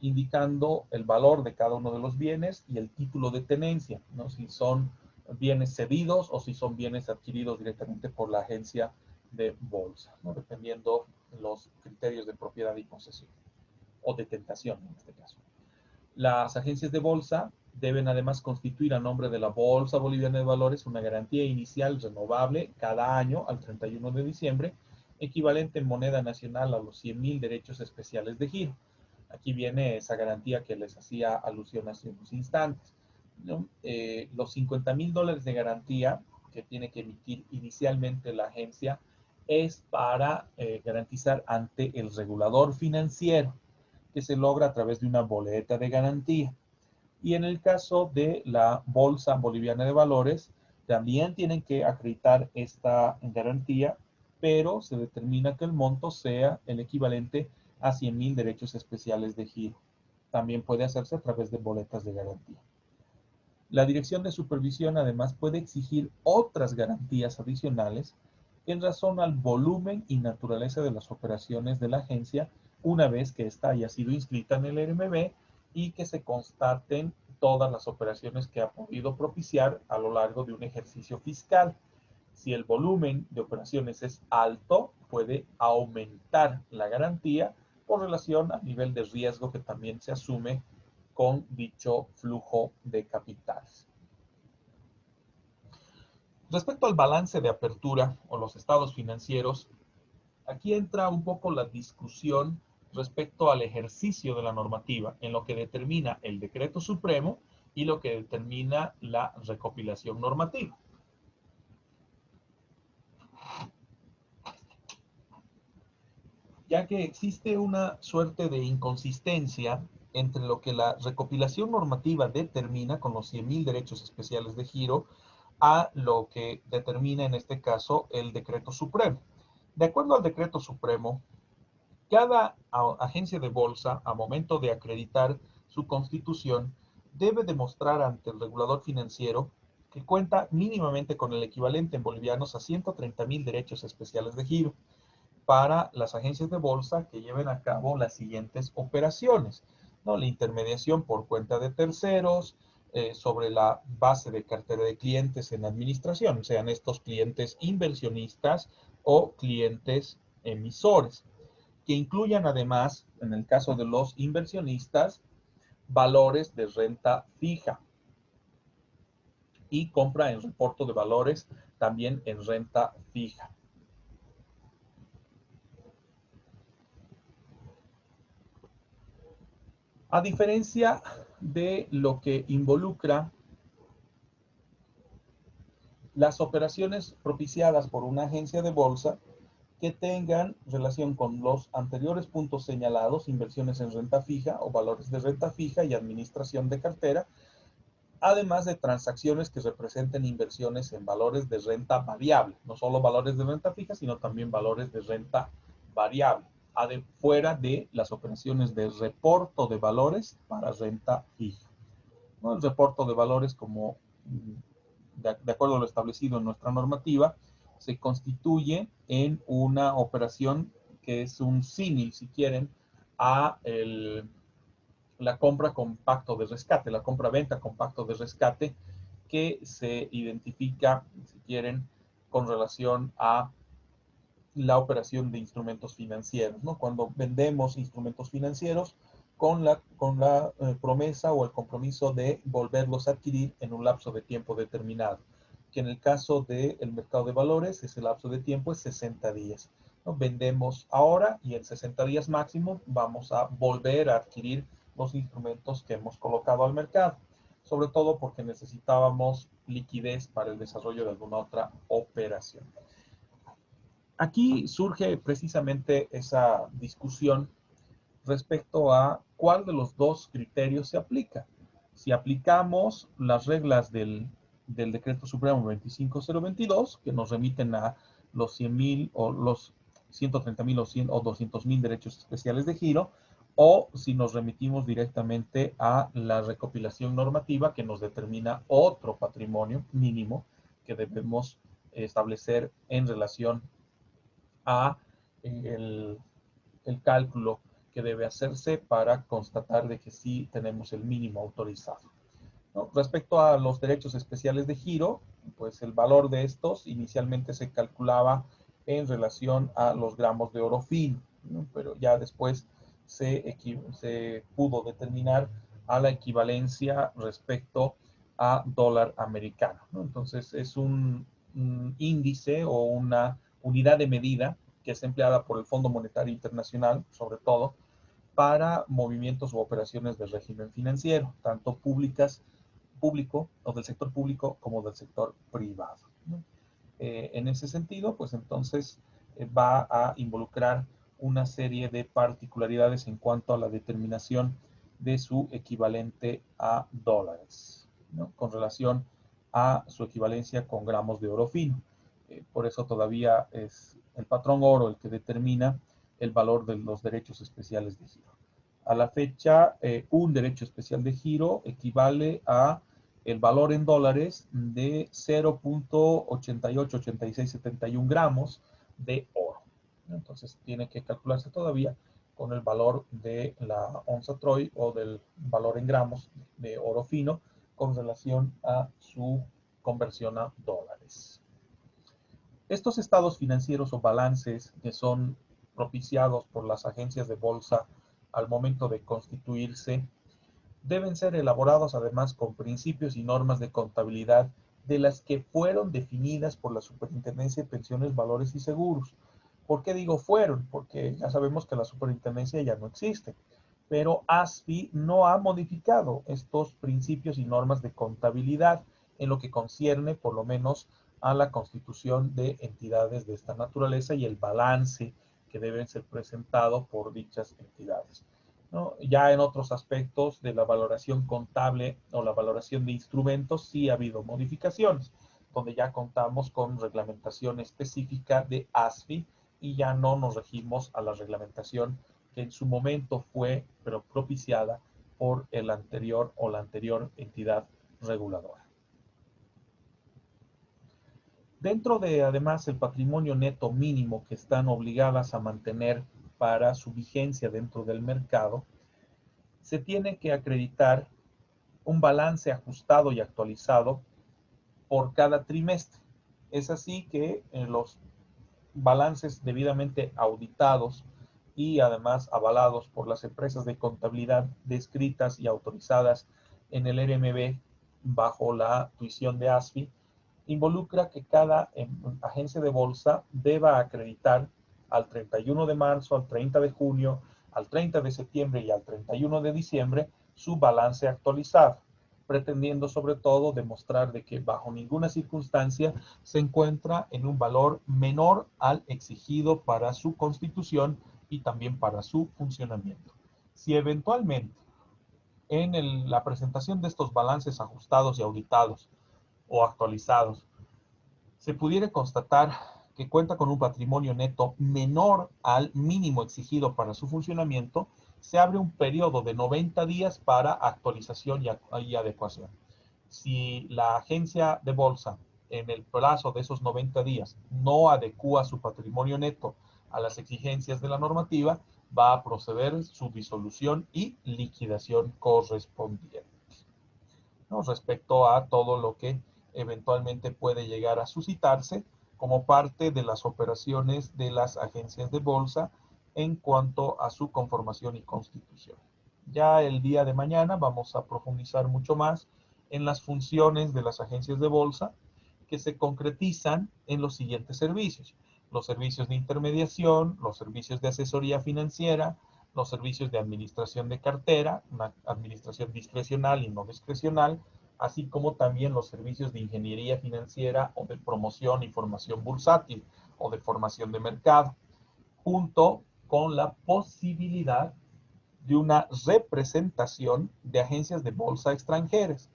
indicando el valor de cada uno de los bienes y el título de tenencia, ¿no? Si son bienes cedidos o si son bienes adquiridos directamente por la agencia de bolsa, ¿no? Dependiendo los criterios de propiedad y posesión, o de tentación en este caso. Las agencias de bolsa deben además constituir a nombre de la Bolsa Boliviana de Valores una garantía inicial renovable cada año al 31 de diciembre, equivalente en moneda nacional a los 100.000 derechos especiales de giro. Aquí viene esa garantía que les hacía alusión hace unos instantes, ¿no? Los $50.000 de garantía que tiene que emitir inicialmente la agencia es para garantizar ante el regulador financiero, que se logra a través de una boleta de garantía. Y en el caso de la Bolsa Boliviana de Valores, también tienen que acreditar esta garantía, pero se determina que el monto sea el equivalente a 100.000 derechos especiales de giro. También puede hacerse a través de boletas de garantía. La Dirección de Supervisión además puede exigir otras garantías adicionales en razón al volumen y naturaleza de las operaciones de la agencia una vez que ésta haya sido inscrita en el RMB y que se constaten todas las operaciones que ha podido propiciar a lo largo de un ejercicio fiscal. Si el volumen de operaciones es alto, puede aumentar la garantía por relación al nivel de riesgo que también se asume con dicho flujo de capitales. Respecto al balance de apertura o los estados financieros, aquí entra un poco la discusión respecto al ejercicio de la normativa en lo que determina el decreto supremo y lo que determina la recopilación normativa. Ya que existe una suerte de inconsistencia entre lo que la recopilación normativa determina con los 100.000 derechos especiales de giro a lo que determina en este caso el decreto supremo. De acuerdo al decreto supremo, cada agencia de bolsa, a momento de acreditar su constitución, debe demostrar ante el regulador financiero que cuenta mínimamente con el equivalente en bolivianos a 130.000 derechos especiales de giro para las agencias de bolsa que lleven a cabo las siguientes operaciones, ¿no? La intermediación por cuenta de terceros, sobre la base de cartera de clientes en administración, sean estos clientes inversionistas o clientes emisores, que incluyan además, en el caso de los inversionistas, valores de renta fija y compra en reporto de valores también en renta fija. A diferencia de lo que involucra las operaciones propiciadas por una agencia de bolsa que tengan relación con los anteriores puntos señalados, inversiones en renta fija o valores de renta fija y administración de cartera, además de transacciones que representen inversiones en valores de renta variable, no solo valores de renta fija, sino también valores de renta variable, fuera de las operaciones de reporto de valores para renta fija, ¿no? El reporto de valores, como de acuerdo a lo establecido en nuestra normativa, se constituye en una operación que es un símil, si quieren, a la compra con pacto de rescate, la compra-venta con pacto de rescate, que se identifica, si quieren, con relación a la operación de instrumentos financieros, ¿no? Cuando vendemos instrumentos financieros con la promesa o el compromiso de volverlos a adquirir en un lapso de tiempo determinado, que en el caso del mercado de valores, ese lapso de tiempo es 60 días. ¿No? Vendemos ahora y en 60 días máximo vamos a volver a adquirir los instrumentos que hemos colocado al mercado, sobre todo porque necesitábamos liquidez para el desarrollo de alguna otra operación. Aquí surge precisamente esa discusión respecto a cuál de los dos criterios se aplica. Si aplicamos las reglas del Decreto Supremo 25022, que nos remiten a los 100,000 o los 130,000 o 200,000 derechos especiales de giro, o si nos remitimos directamente a la recopilación normativa que nos determina otro patrimonio mínimo que debemos establecer en relación a el cálculo que debe hacerse para constatar de que sí tenemos el mínimo autorizado, ¿no? Respecto a los derechos especiales de giro, pues el valor de estos inicialmente se calculaba en relación a los gramos de oro fino, ¿no? Pero ya después se pudo determinar a la equivalencia respecto a dólar americano, ¿no? Entonces es un índice o una unidad de medida que es empleada por el Fondo Monetario Internacional, sobre todo, para movimientos u operaciones del régimen financiero, tanto público o del sector público como del sector privado, ¿no? En ese sentido, pues entonces va a involucrar una serie de particularidades en cuanto a la determinación de su equivalente a dólares, ¿no? Con relación a su equivalencia con gramos de oro fino. Por eso todavía es el patrón oro el que determina el valor de los derechos especiales de giro. A la fecha, un derecho especial de giro equivale a el valor en dólares de 0.888671 gramos de oro. Entonces tiene que calcularse todavía con el valor de la onza Troy o del valor en gramos de oro fino con relación a su conversión a dólares. Estos estados financieros o balances que son propiciados por las agencias de bolsa al momento de constituirse deben ser elaborados además con principios y normas de contabilidad de las que fueron definidas por la Superintendencia de Pensiones, Valores y Seguros. ¿Por qué digo fueron? Porque ya sabemos que la superintendencia ya no existe, pero ASFI no ha modificado estos principios y normas de contabilidad en lo que concierne por lo menos a la constitución de entidades de esta naturaleza y el balance que deben ser presentados por dichas entidades, ¿no? Ya en otros aspectos de la valoración contable o la valoración de instrumentos sí ha habido modificaciones, donde ya contamos con reglamentación específica de ASFI y ya no nos regimos a la reglamentación que en su momento fue pero propiciada por el anterior o la anterior entidad reguladora. Dentro de, además, el patrimonio neto mínimo que están obligadas a mantener para su vigencia dentro del mercado, se tiene que acreditar un balance ajustado y actualizado por cada trimestre. Es así que los balances debidamente auditados y además avalados por las empresas de contabilidad descritas y autorizadas en el RMB bajo la tuición de ASFI, involucra que cada agencia de bolsa deba acreditar al 31 de marzo, al 30 de junio, al 30 de septiembre y al 31 de diciembre su balance actualizado, pretendiendo sobre todo demostrar de que bajo ninguna circunstancia se encuentra en un valor menor al exigido para su constitución y también para su funcionamiento. Si eventualmente en la presentación de estos balances ajustados y auditados o actualizados se pudiera constatar que cuenta con un patrimonio neto menor al mínimo exigido para su funcionamiento, se abre un periodo de 90 días para actualización y adecuación. Si la agencia de bolsa en el plazo de esos 90 días no adecúa su patrimonio neto a las exigencias de la normativa, va a proceder su disolución y liquidación correspondiente, ¿no? Respecto a todo lo que eventualmente puede llegar a suscitarse como parte de las operaciones de las agencias de bolsa en cuanto a su conformación y constitución. Ya el día de mañana vamos a profundizar mucho más en las funciones de las agencias de bolsa que se concretizan en los siguientes servicios: los servicios de intermediación, los servicios de asesoría financiera, los servicios de administración de cartera, una administración discrecional y no discrecional, así como también los servicios de ingeniería financiera o de promoción y formación bursátil o de formación de mercado, junto con la posibilidad de una representación de agencias de bolsa extranjeras.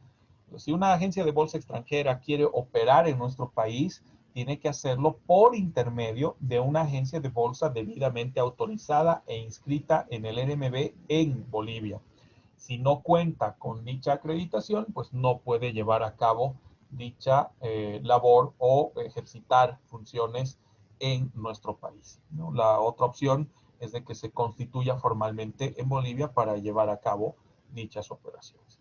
Si una agencia de bolsa extranjera quiere operar en nuestro país, tiene que hacerlo por intermedio de una agencia de bolsa debidamente autorizada e inscrita en el NMB en Bolivia. Si no cuenta con dicha acreditación, pues no puede llevar a cabo dicha labor o ejercitar funciones en nuestro país, ¿no? La otra opción es de que se constituya formalmente en Bolivia para llevar a cabo dichas operaciones.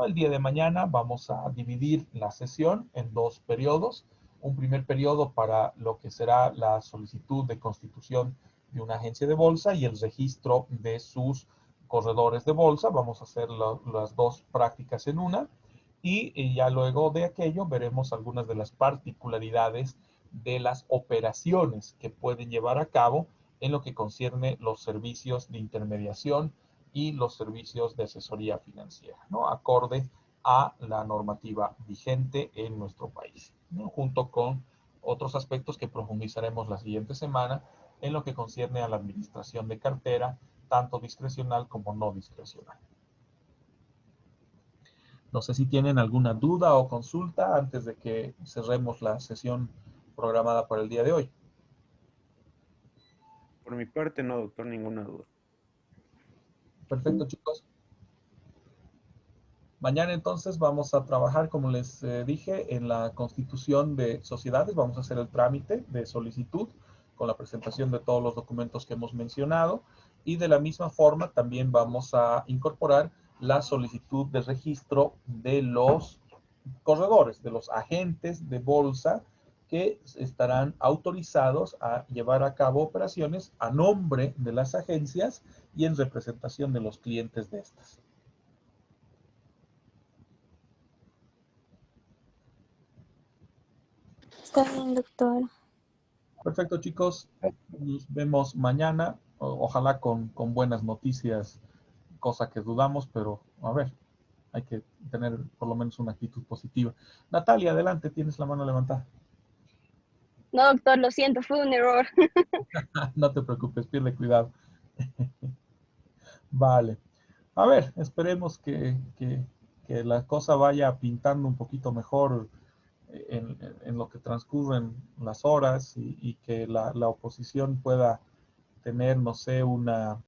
El día de mañana vamos a dividir la sesión en dos periodos. Un primer periodo para lo que será la solicitud de constitución de una agencia de bolsa y el registro de sus corredores de bolsa. Vamos a hacer las dos prácticas en una. Y ya luego de aquello veremos algunas de las particularidades de las operaciones que pueden llevar a cabo en lo que concierne los servicios de intermediación y los servicios de asesoría financiera, ¿no? Acorde a la normativa vigente en nuestro país, ¿no? Junto con otros aspectos que profundizaremos la siguiente semana en lo que concierne a la administración de cartera, tanto discrecional como no discrecional. No sé si tienen alguna duda o consulta antes de que cerremos la sesión programada para el día de hoy. Por mi parte, no, doctor, ninguna duda. Perfecto, chicos. Mañana entonces vamos a trabajar, como les dije, en la constitución de sociedades. Vamos a hacer el trámite de solicitud con la presentación de todos los documentos que hemos mencionado. Y de la misma forma también vamos a incorporar la solicitud de registro de los corredores, de los agentes de bolsa que estarán autorizados a llevar a cabo operaciones a nombre de las agencias y en representación de los clientes de estas. Está bien, doctor. Perfecto, chicos. Nos vemos mañana. Ojalá con buenas noticias, cosa que dudamos, pero a ver, hay que tener por lo menos una actitud positiva. Natalia, adelante, tienes la mano levantada. No, doctor, lo siento, fue un error. No te preocupes, pierde cuidado. Vale. A ver, esperemos que la cosa vaya pintando un poquito mejor en lo que transcurren las horas y que la oposición pueda tener, no sé, una